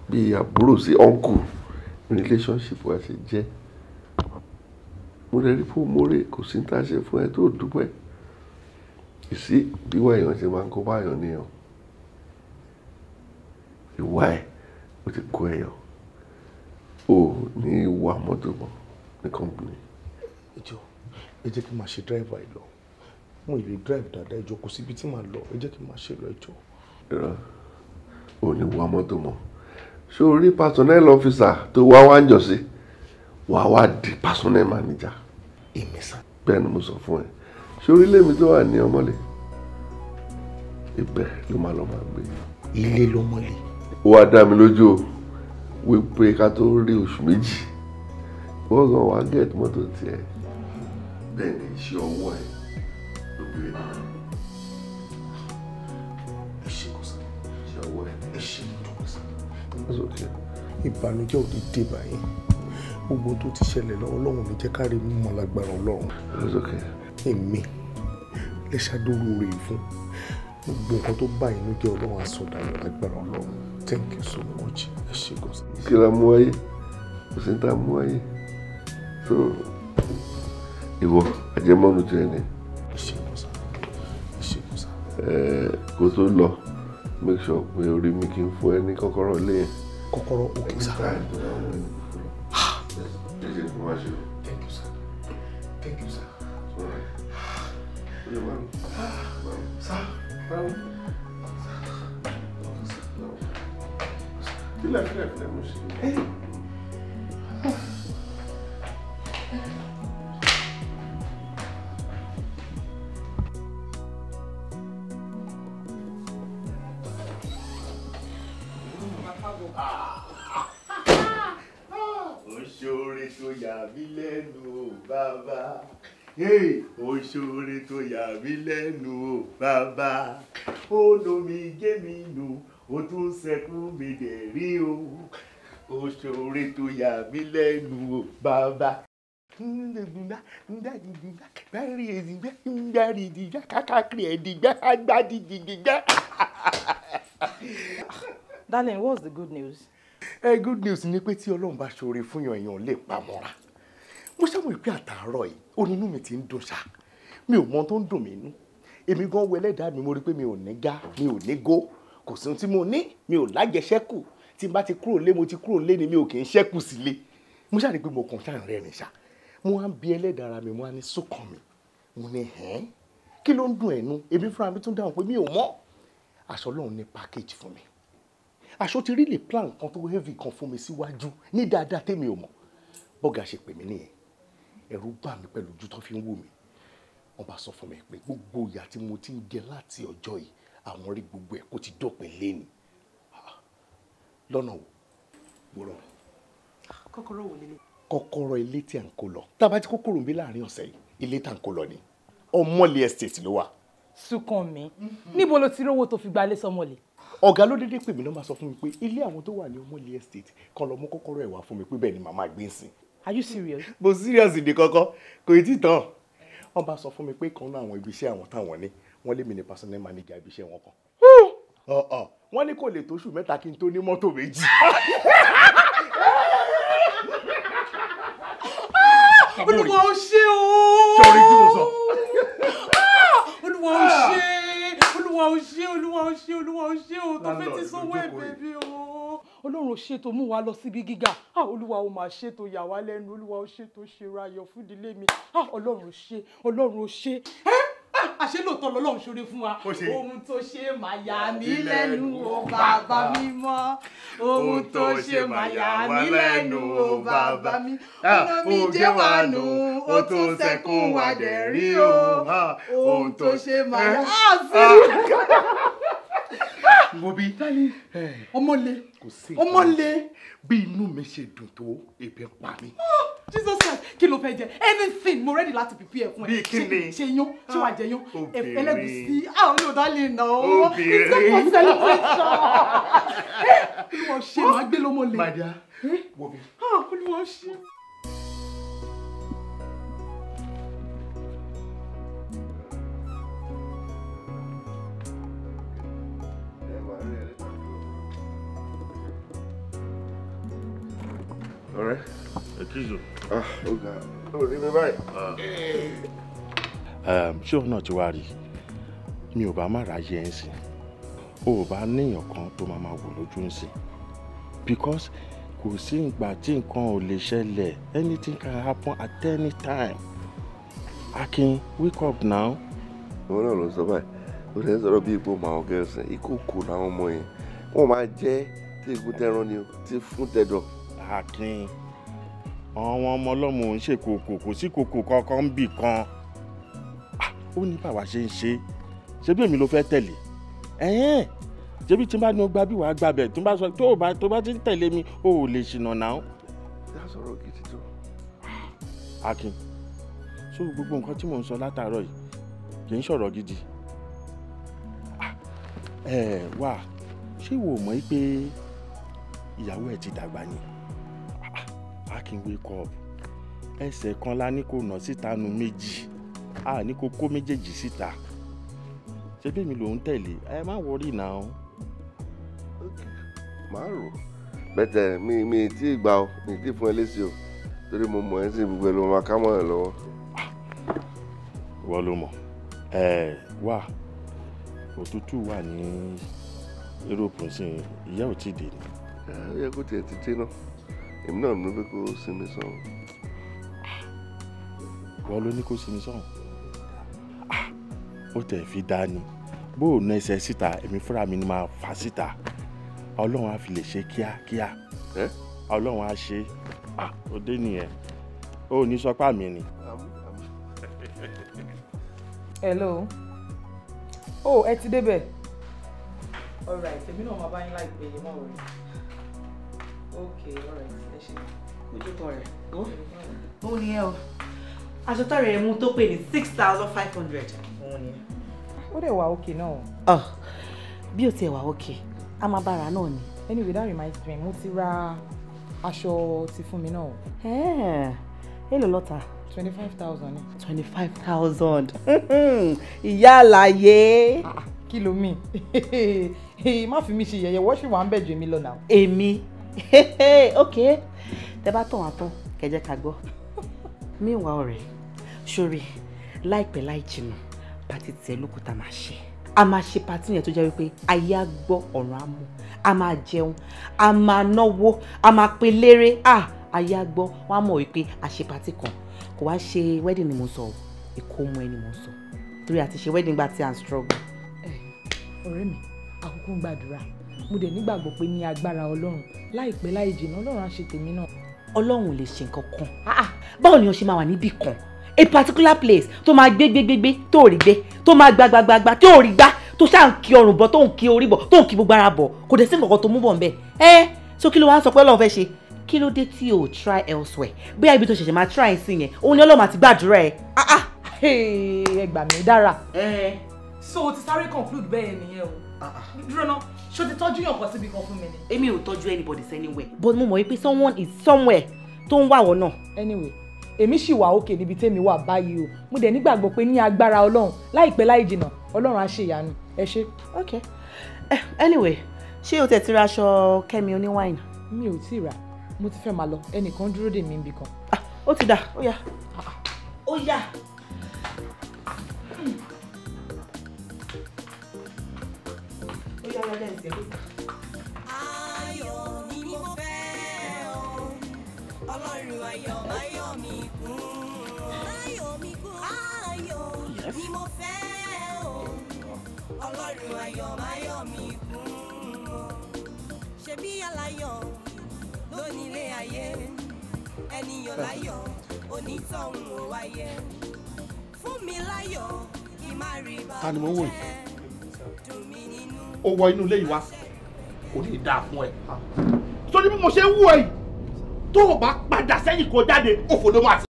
Speaker 10: bíi àbúrò sí uncle relationship wa ṣe jẹ́. Mo rẹ̀ rí fún mórè kò sí tá a ṣe fún ẹ tó dúpẹ́. Ìsí bí wà èèyàn ṣe máa ń kó báyọ̀ nìyẹn. Ìwà ẹ̀ ó ti kó ẹyọ. O ní ìwà mọ́tò mọ́ ní company.
Speaker 5: Ẹ jẹ́ kí n máa ṣe driver ẹ lọ. Mo lè drive dáadáa ẹjọ́ kò síbi tí màá lọ. Ẹ jẹ́ kí n máa ṣe lọ ẹjọ́.
Speaker 10: Ìrọ̀ o ní ìwà mọ́tò mọ́. Ṣé o rí personnel officer tó wá wá ń jọ sí? wàá wá di personal manager.
Speaker 5: Èmi sá.
Speaker 10: Bẹ́ẹ̀ ni mo sọ fún ẹ. Ṣé orílẹ̀ mi tó wà ní ọmọlé? Ibẹ̀ ló máa lọ máa gbé.
Speaker 5: Ilé ló mọ́lé.
Speaker 10: Ó wá dá mi lójú o wípé ká tó rí oṣù méjì wọ́n gan wá gẹ̀ẹ́tì mọ́tò tiẹ̀. Bẹ́ẹ̀ ni iṣẹ́ ọwọ́ ẹ̀ ló gbé náà.
Speaker 5: Ẹ ṣe kò sá.
Speaker 10: Iṣẹ́ ọwọ́ ẹ̀.
Speaker 5: Ẹ ṣe kò sá.
Speaker 10: That's okay.
Speaker 5: Ìbànújẹ́ ò ní dé báyìí. Gbogbo tó ti ṣẹlẹ̀ lọ́wọ́ Ọlọ́run ní jẹ́ ká rí mímọ́ lágbára Ọlọ́run.
Speaker 10: That's okay.
Speaker 5: Èmi lè ṣàdúró rè fún gbogbo nǹkan tó bá inú jẹ́ Ọlọ́run àsọdàyọ̀ lágbára Ọlọ́run. Thank you so much. Ẹ ṣe kò sá.
Speaker 10: Kí la mú ayé? Kò sí ní ta mú ayé. So ìwọ àjẹmọ́nu tí ẹ ní.
Speaker 5: Ẹ ṣe kò sá. Ẹ ṣe kò sá.
Speaker 10: Kó tó lọ make sure pé orí mi kí n fún ẹ ní kọ́kọ́rọ́ ilé yẹn.
Speaker 5: Kọ́kọ́rọ́ òkè sá.
Speaker 10: Thank you, sir.
Speaker 5: Thank you, sir.
Speaker 10: All right.
Speaker 5: Sir.
Speaker 10: Filẹ̀ mo ṣe.
Speaker 5: Oṣoore tó yà mí lẹ́nu o bàbá. Oṣoore tó yà mí lẹ́nu o bàbá. Ó lo mi gé mi nù, ó tún ṣẹ́kù mi dẹ̀ rí o. Oṣoore tó yà mí lẹ́nu o bàbá.
Speaker 14: Darling, what's the good news?
Speaker 5: Good news ni pé tí Ọlọ́run bá ṣoore fún èèyàn lè pamọ́ra. Mo ṣàmọ̀ pé àtàárọ̀ yìí onínú mi ti ń dùn ṣá. Mi ò mọ tó ń dùn mí nú. Èmi gan wo ẹlẹ́dàá mi mo rí pé mi ò ní gá, mi ò ní gó. Kò sí ohun tí mo ní, mi ò lájẹṣẹ́kù. Tí n bá ti kúrò lé mo ti kúrò lé ni mi ò kì í ṣẹ́kù sílé. Mo ṣàrí pé mo kàn ṣáà ń rẹ́rìn ṣá. Mo wá ń bi ẹlẹ́dàá ara mi, mo wá ní sunkanmi. Mo ní kí ló ń dùn ẹ̀nu? Èmi fúnra mi tún dáhùn pé mi ò mọ̀. Aṣọ Ọlọ́run ní package fún mi. Aṣọ ti rí lè plan kan tó heavy kan fún mi síwájú ní dáadáa tèmi ò mọ̀. Bọ́gà ṣe pè mí nìyẹn. Ẹ̀rù bà mí pẹ̀lú ojú tó fi ń wò mí. Wọ́n bá sọ fún mi pé gbogbo ìyà tí mo ti ń jẹ láti ọjọ́ yìí àwọn rí gbogbo ẹ̀ kó ti dópin léni. Lọ́nà wo? Gbọ́rọ̀.
Speaker 14: Kọ́kọ́rọ́ wo nílé?
Speaker 5: Kọ́kọ́rọ́ ilé tí à ń kó lọ. Tá a bá ti kọ́kọ́rọ́ ń bí láàrin ọ̀sẹ̀ yìí, ilé tá à ń kó lọ ni. Ọmọlé estate ló wà.
Speaker 14: Sunkanmi. Níbo lo ti rówó tó fi gba ilé sọmọlé?
Speaker 5: Ọ̀gá ló dédé pè mí náà máa sọ fún mi pé ilé àwọn tó wà ní Ọmọlé estate kan lọ mú kọ́kọ́rọ́ ẹ̀ wá fún mi pé bẹ́ẹ̀ ni màmá gbé ń sìn.
Speaker 14: Are you serious?
Speaker 5: Mo serious ní kọ́kọ́ kò tí ì tán. Wọ́n bá sọ fún mi pé kan náà àwọn ibi iṣẹ́ àwọn táwọn ní wọ́n lé mi ní personal manager ibi iṣẹ́ wọn kan. Wọ́n ní kò lè tóṣù mẹ́ta kí n tó ní mọ́tò méjì.
Speaker 14: Olúwa ó ṣe o.
Speaker 5: Sọ̀rí tí mo sọ.
Speaker 14: Olúwa ó ṣe. Olúwa ó ṣe. Olúwa ó ṣe. Olúwa ó ṣe o. Tó fẹ́ ti sanwó ẹ̀bẹ̀ bí o. Ọlọ́run ó ṣètò mú wa lọ síbi gíga. Olúwa ó máa ṣètò yà wá lẹ́nu. Olúwa ó ṣètò ṣe rayọ̀ fún ìdílé mi. Ọlọ́run ó ṣe. Ọlọ́run ó ṣe. Àṣé lóòótọ́ lọ́lọ́run ṣoore fún wa. Ohun tó ṣe máa yà mí lẹ́nu o bàbá mi mọ́. Ohun tó ṣe máa yà mí lẹ́nu o bàbá mi. Ọ̀nà mi jẹ́ wà nù, ó tún sẹ́kún wà dẹ̀ rí o. Ohun tó ṣe máa yà
Speaker 5: Mo bí
Speaker 14: Ọmọlé.
Speaker 5: Ọmọlé. Bí inú mi ṣe dùn tó ebi ń pa mí.
Speaker 14: Jesus Christ, kí ló fẹ́ jẹ? Anything mo ready láti prepare fún ẹ.
Speaker 5: Bí kí ni?
Speaker 14: Ṣé yán? Ṣé wàá jẹ yán? Ẹlẹ́gùsí. Olóòdà lè nà ó.
Speaker 5: Obìnrin.
Speaker 14: It's time for celebration. Olúwa ṣe máa gbé lọ́mọlé.
Speaker 5: My dear, wo bí?
Speaker 14: Olúwa ṣe.
Speaker 10: Ọ̀rẹ́.
Speaker 2: Ẹ̀kíjù.
Speaker 10: Ọ̀gá, ó rí mi báyìí.
Speaker 5: Ṣé òun náà ti wá rí? Mi ò bá má ráyè ẹ̀ ń sìn. O ò bá níyàn kan tó máa wò lójú ń sìn. Because kò sí ìgbà tí nǹkan ò lè ṣẹlẹ̀. Anything can happen at any time. Akin, wake up now.
Speaker 10: Òun náà ló sọ báyìí. Ó lè sọ̀rọ̀ bí ipò màá ọ̀gá ẹ̀sìn. Ìkòkò làwọn ọmọ yẹn. Wọ́n máa jẹ́ tí egun tẹran ni o, tí fún tẹ̀dọ̀.
Speaker 5: Akin,
Speaker 20: àwọn ọmọ ọlọ́mọ ò ń ṣe kòkò kò sí kòkò kankan ń bì kan ó ní báwa ṣe ń ṣe ṣé bí èmi ló fẹ́ tẹ̀lé ṣebí tí n bá ní o gba bí wàá gbà bẹ̀ tó bá sọ tó bá ti ń tẹ̀lé mi o ò lè ṣìnà náà.
Speaker 10: ìyá sọ̀rọ̀ gidi tó.
Speaker 20: Akin so gbogbo nǹkan tí mò ń sọ látàárọ̀ yìí kì í ṣọ̀rọ̀ gidi. Wá ṣé ìwọ mọ̀ pé ìyàwó ẹ̀ ti dàgbà ni. Akin wake up ẹsẹ̀ kan la ní kó nà síta nu méjì ní kó kó méjèèjì síta ṣé bí mi ló ń tẹ̀lé ẹ má wọrí náà.
Speaker 10: Màá rò bẹ́tẹ̀ mi tí ì gbà ọ́ mi tí ì fún ẹ lésì o torí mo mọ̀ ẹ́ sí gbogbo ẹ̀ ló máa ká mọ́ ẹ lọ́wọ́.
Speaker 20: Wọ́n ló mọ̀ wá òtútù wà ní Europe sí ìyá ò tí ì dé ni.
Speaker 10: Ó yẹ kó tiẹ̀ ti dé náà èmi náà ló fẹ́ kó sinmi sàn.
Speaker 20: Wọ́n ló ní kó sinmi sàn ó tẹ̀ fi dá ni bó o ná ẹsẹ̀ síta èmi fúnra mi ni máa fà síta Ọlọ́run á fi lè ṣe kíákíá Ọlọ́run á ṣe òde nìyẹn ó ní sọpá mi ni.
Speaker 3: Hello. Ẹ ti débẹ̀. Alright, èmi náà máa bá yín láìpẹ́ yìí mọ́ rẹ̀. Okay, alright, ẹ ṣe.
Speaker 8: Ojú tọ rẹ̀. Òun ni ẹ o. Aṣọ tọrọ ẹ mú tó pè ní 6,500. Òun ni ẹ.
Speaker 3: Ó dẹ̀ wà okay náà.
Speaker 8: Bí o tiẹ̀ wà okay, a máa bára náà ni.
Speaker 3: Anyway, that reminds me, mo ti ra aṣọ ti fún mi náà.
Speaker 8: Èló lọ́ta?
Speaker 3: 25,000 ni.
Speaker 8: 25,000. Ìyá àlàyé.
Speaker 3: Kí ló mean? Má fi mi ṣe yẹ̀yẹ́, wọ́n ṣì wà ń bẹ̀ jù mí lọ náà.
Speaker 8: Èmi. Okay. Tẹ bá tàn wá tán, kẹjẹ ká gbọ́. Meanwhile ọ̀rẹ́, sórí láìpẹ́ láì jìnnà pàtí tiẹ̀ lókùtà máa ṣe. A máa ṣe pàtí yẹn tó jẹ́ wípé ayé á gbọ́ ọ̀run á mú. A máa jẹun, a máa náwó, a máa pe léré. Ayé á gbọ́, wọ́n á mọ̀ wípé a ṣe pàtí kan. Kò wá ṣe wedding ni mo sọ o, ìkómọ ẹni mo sọ. Torí àti ṣe wedding gba tí à ń struggle.
Speaker 3: Ọ̀rẹ́ mi, àkókò ń gbàdúrà. Mo dẹ̀ nígbàgbọ́ pé ní agbára Ọlọ́run láìpẹ́ láì jìnnà Ọlọ́run á ṣe tèmi náà.
Speaker 8: Ọlọ́run lè ṣe nǹkan kan. Báwo ni o ṣe máa wà níbì kan? A particular place tó máa gbé tó rí gbé, tó máa gbagbagbagba tó rí gbá, tó ṣáà ń kí ọrùn bọ̀, tó ń kí orí bọ̀, tó ń kí gbogbo ara bọ̀, kò dẹ̀ sí nǹkan kan tó mú bọ̀ ńbẹ̀. So kí ló wá ń sọ pé Ọlọ́run fẹ́ ṣe? Kí ló dé tí o try elsewhere? Bóyá ibi tó ṣẹ̀ṣẹ̀ máa try sí yẹn, òun ni Ọlọ́run àti gbàdúrà ẹ̀.
Speaker 3: Ẹ gbà mí dára. So o ti sáré conclude bẹ́ẹ̀ nìyẹn o. Dúró náà, ṣó ti tọ́jú yàn kan síbi kan fún mi ni?
Speaker 8: Èmi ò tọ́jú anybody anywhere. But mo mọ̀ wípé someone is somewhere tó ń wá wọ náà.
Speaker 3: Anyway, èmi ṣì wà òkè níbi tèmi wà báyìí o. Mo dẹ̀ nígbàgbọ́ pé ní agbára Ọlọ́run láìpẹ́ láì jìnnà Ọlọ́run á ṣe ìyanu. Ẹ ṣé.
Speaker 8: Okay. Anyway, ṣé o tẹ̀ ti ra aṣọ Kẹ́mi oníwáìnì?
Speaker 3: Mi ò tí ì rà. Mo ti fẹ́ máa lọ. Ẹnìkan dúró dè mí níbì kan.
Speaker 8: Ó ti dà, ó yá. Ó yá.
Speaker 1: Ayọ̀ ni mo fẹ́ o, Ọlọ́run ayọ̀ máyọ̀ mi kún. Máyọ̀ mi kún. Ayọ̀ ni mo fẹ́ o, Ọlọ́run ayọ̀ máyọ̀ mi kún. Ṣebí aláyọ̀ lónílé ayé, ẹniyàn láyọ̀ onítọ̀hún ò wáyé. Fún mi láyọ̀ kí má rí bá
Speaker 20: Ta ni mo wò yìí?
Speaker 1: dùn mí nínú.
Speaker 20: Ó wọ inú ilé yìí wá kò ní í dáa fún ẹ. Sórí bí mo ṣe ń wú ẹ yìí tó o bá padà sẹ́yìn kó jáde òfò ló máa ti.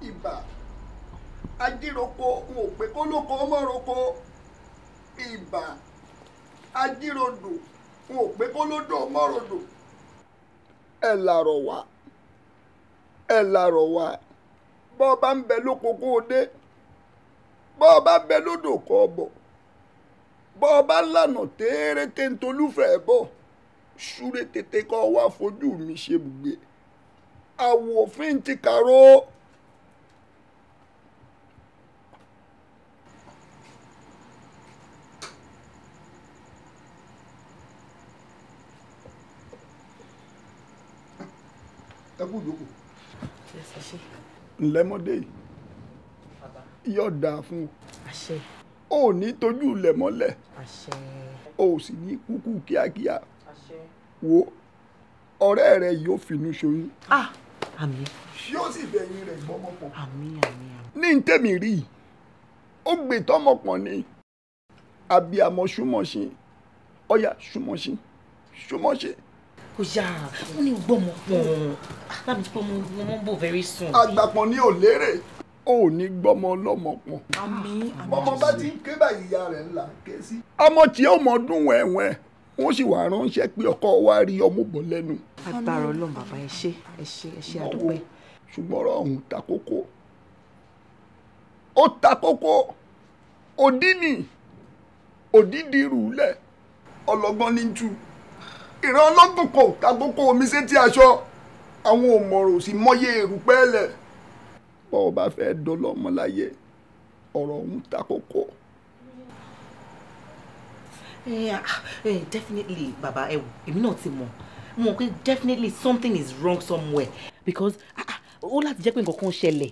Speaker 15: Ìbà ajíroko n ò pé kó lóko ọmọ roko. Ìbà ajírodò n ò pé kó lódò ọmọ rodò. Ẹ làrọ̀ wá bọ́ ọ bá ń bẹ lóko kó o dé bọ́ ọ bá bẹ lódò kó o bọ̀ bọ́ ọ bá lànà térété ń tolúfẹ́ bọ̀ súré tètè kọ́ wá fojú mi ṣe bùgbé àwòfin ti kàró. ẹ kú ìjókòó. ńlẹ́mọ́dé yìí yóò dáa fún o ò ní tójú ilẹ̀ mọ́lẹ̀ o ò sì ní kúkú kíákíá wo ọ̀rẹ́ rẹ yóò finú ṣoyún
Speaker 8: àmín
Speaker 15: yóò sì bẹ̀yìn rẹ̀ gbọ́mọpọ̀
Speaker 8: àmín
Speaker 15: ní tèmi rí i ó gbé tọmọpọ̀ ní abiyamọ súnmọ́sìn ọ̀yà súnmọ́sìn
Speaker 8: ó yá ó ní gbọ́mọpọ̀ láti pé mo bò very soon.
Speaker 15: àgbàpọ̀ ní ò lérè ò ní gbọ́mọ ọlọ́mọ pọ̀.
Speaker 8: àmín
Speaker 15: ọmọ bá ti ń ké báyìí ìyá rẹ̀ ńlá ké sí. ọmọ tí ó mọ dún wẹ̀wẹ̀ wọ́n sì wá ránṣẹ́ pé ọkọ wa rí ọmọ bọ̀ lẹ́nu.
Speaker 8: agbára Ọlọ́run bàbá ẹ ṣé àdúpẹ́.
Speaker 15: ṣùgbọ́n ọ̀rọ̀ ọ̀hún ta kókó ó ta kókó òdìdí rúlẹ̀ ọlọ́gbọ́n ní tú ìran ọlọ́gbọ̀n kò ta kókó omi sétí aṣọ àwọn òmòrò sì mọyé èrùpẹ́ lẹ̀ bọ́ ọ bá fẹ́ dọlọ́mọ láyé ọ̀rọ̀ ọ̀hún ta kókó.
Speaker 8: Definitely bàbá ẹ wò èmi náà ti mọ̀ mo mọ̀ pé definitely something is wrong somewhere because ó láti jẹ́ pé nǹkan kan ṣẹlẹ̀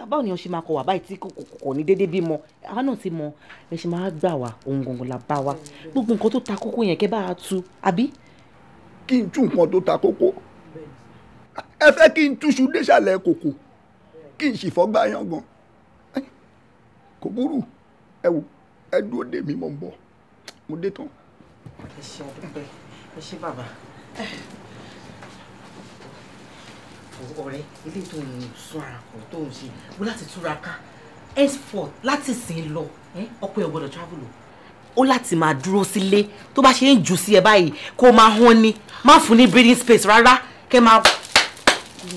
Speaker 8: báwo ni wọ́n ṣe máa kọ wà báyìí tí kò ní déédéé bímọ àwa náà ti mọ̀ ẹ ṣe máa gbà wá ohun gangan la bá wa gbogbo nǹkan tó ta kókó yẹn kẹ́ bá a tú àbí.
Speaker 15: kí n tú nǹkan tó ta kókó ẹ fẹ́ kí n túṣu désàlẹ̀ kòkò kí n sì fọ́gbà yangan kò burú ẹ wò ẹ dúró dè mí mọ̀ ń bọ̀ mo dé tán.
Speaker 8: ẹ ṣé àdúpẹ́ ẹ ṣé bàbá. ọ̀rẹ́ ilé tó ń sún ara kan tó ń ṣe wọ́n láti túra ká henceforth láti sìn lọ ọkọ ẹ̀ gbọ́dọ̀ travel ó láti máa dúró sílé tó bá ṣe ń jù sí ẹ báyìí kó máa hán ni má fún ní breathing space rárá kẹ́ máa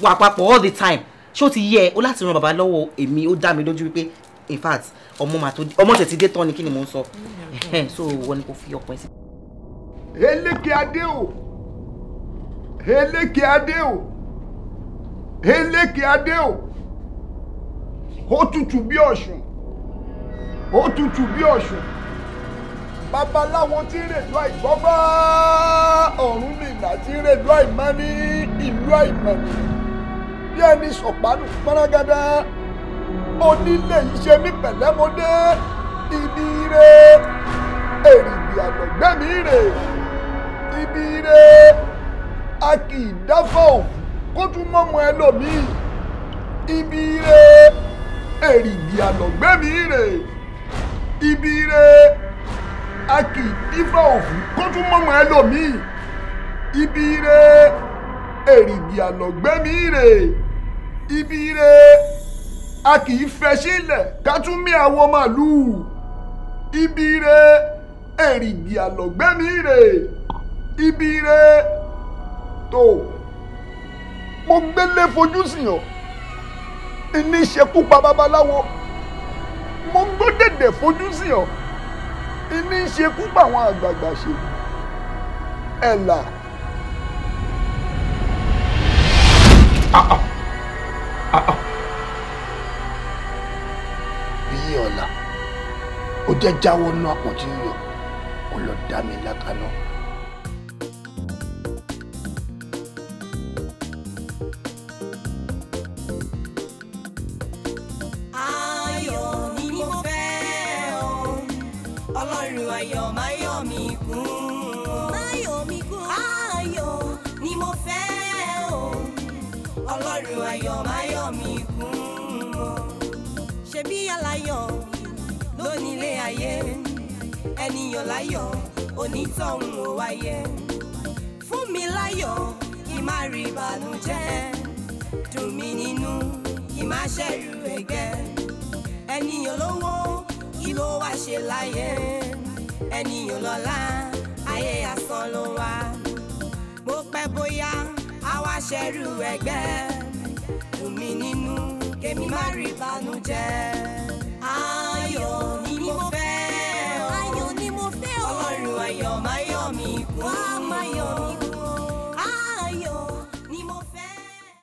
Speaker 8: wà papọ̀ all the time ṣé ó ti yẹ ó láti ran bàbá lọ́wọ́ èmi ó dá mi lójú wípé in fact ọmọ tẹ̀ ti dé tán ni kí ni mò ń sọ so wọ́n ni kò fi ọkùnrin sí.
Speaker 15: eléke adé o eléke adé o eléke adé o ó tutù bí ọ̀ṣun ó tutù bí ọ̀ṣun babaláwo tí ń rèlú àìgbọ́gbá ọ̀run nìlà tí ń rèlú àìmọ́ ní ìlú àìmọ̀nì bí ẹni sọ̀pánù pọ́nrágádá onílé yìí ṣe mí pẹ̀lẹ́mọdé ibi ire èrìbì àlọ́gbẹ́mí rè ibi ire a kì í dáfọ́ òfin kó tún mọ́mọ́ ẹlòmíì ibi ire èrìbì àlọ́gbẹ́mí rè ibi ire a kì í dífọ́ òfin kó tún mọ́mọ́ ẹlòmíì ibi ire èrìbì àlọ́gbẹ́mí rè ibi ire a kì í fẹ́ sílẹ̀ ká tún mí àwọn màlúù ibi ire èrìbì àlọ́gbẹ́mí rè ibi ire tó mo gbélé fojú sìn ọ́ ìní ìṣekú pa babaláwo mo gbódèdè fojú sìn ọ́ ìní ìṣekú pa àwọn àgbààgbà ṣe ẹ̀là. bíyí ọ̀la ó jẹ́ jáwọ́ nú àpọ̀jù yọ kó lọ dá mi lákàná.
Speaker 1: ayọ̀ ni mo fẹ́ o ọlọ́run ayọ̀ máa yọ̀ mí kún ayọ̀ ni mo fẹ́ o ọlọ́run ayọ̀ máa yọ̀ mí kún ṣebí aláyọ̀ lónílé ayé ẹniyàn láyọ̀ onítọ̀hún ò wáyé fún mi láyọ̀ kí má rí ìbànújẹ́ dùn mí nínú kí má ṣẹ̀rù ẹgbẹ́. Ènìyàn lówó kí ló wá ṣe láyé, ènìyàn lọ́lá ayé asán ló wá. Bó pẹ́ bóyá á wá ṣẹ̀rù ẹgbẹ́, dùn mí nínú kémi má rí ìbànújẹ́.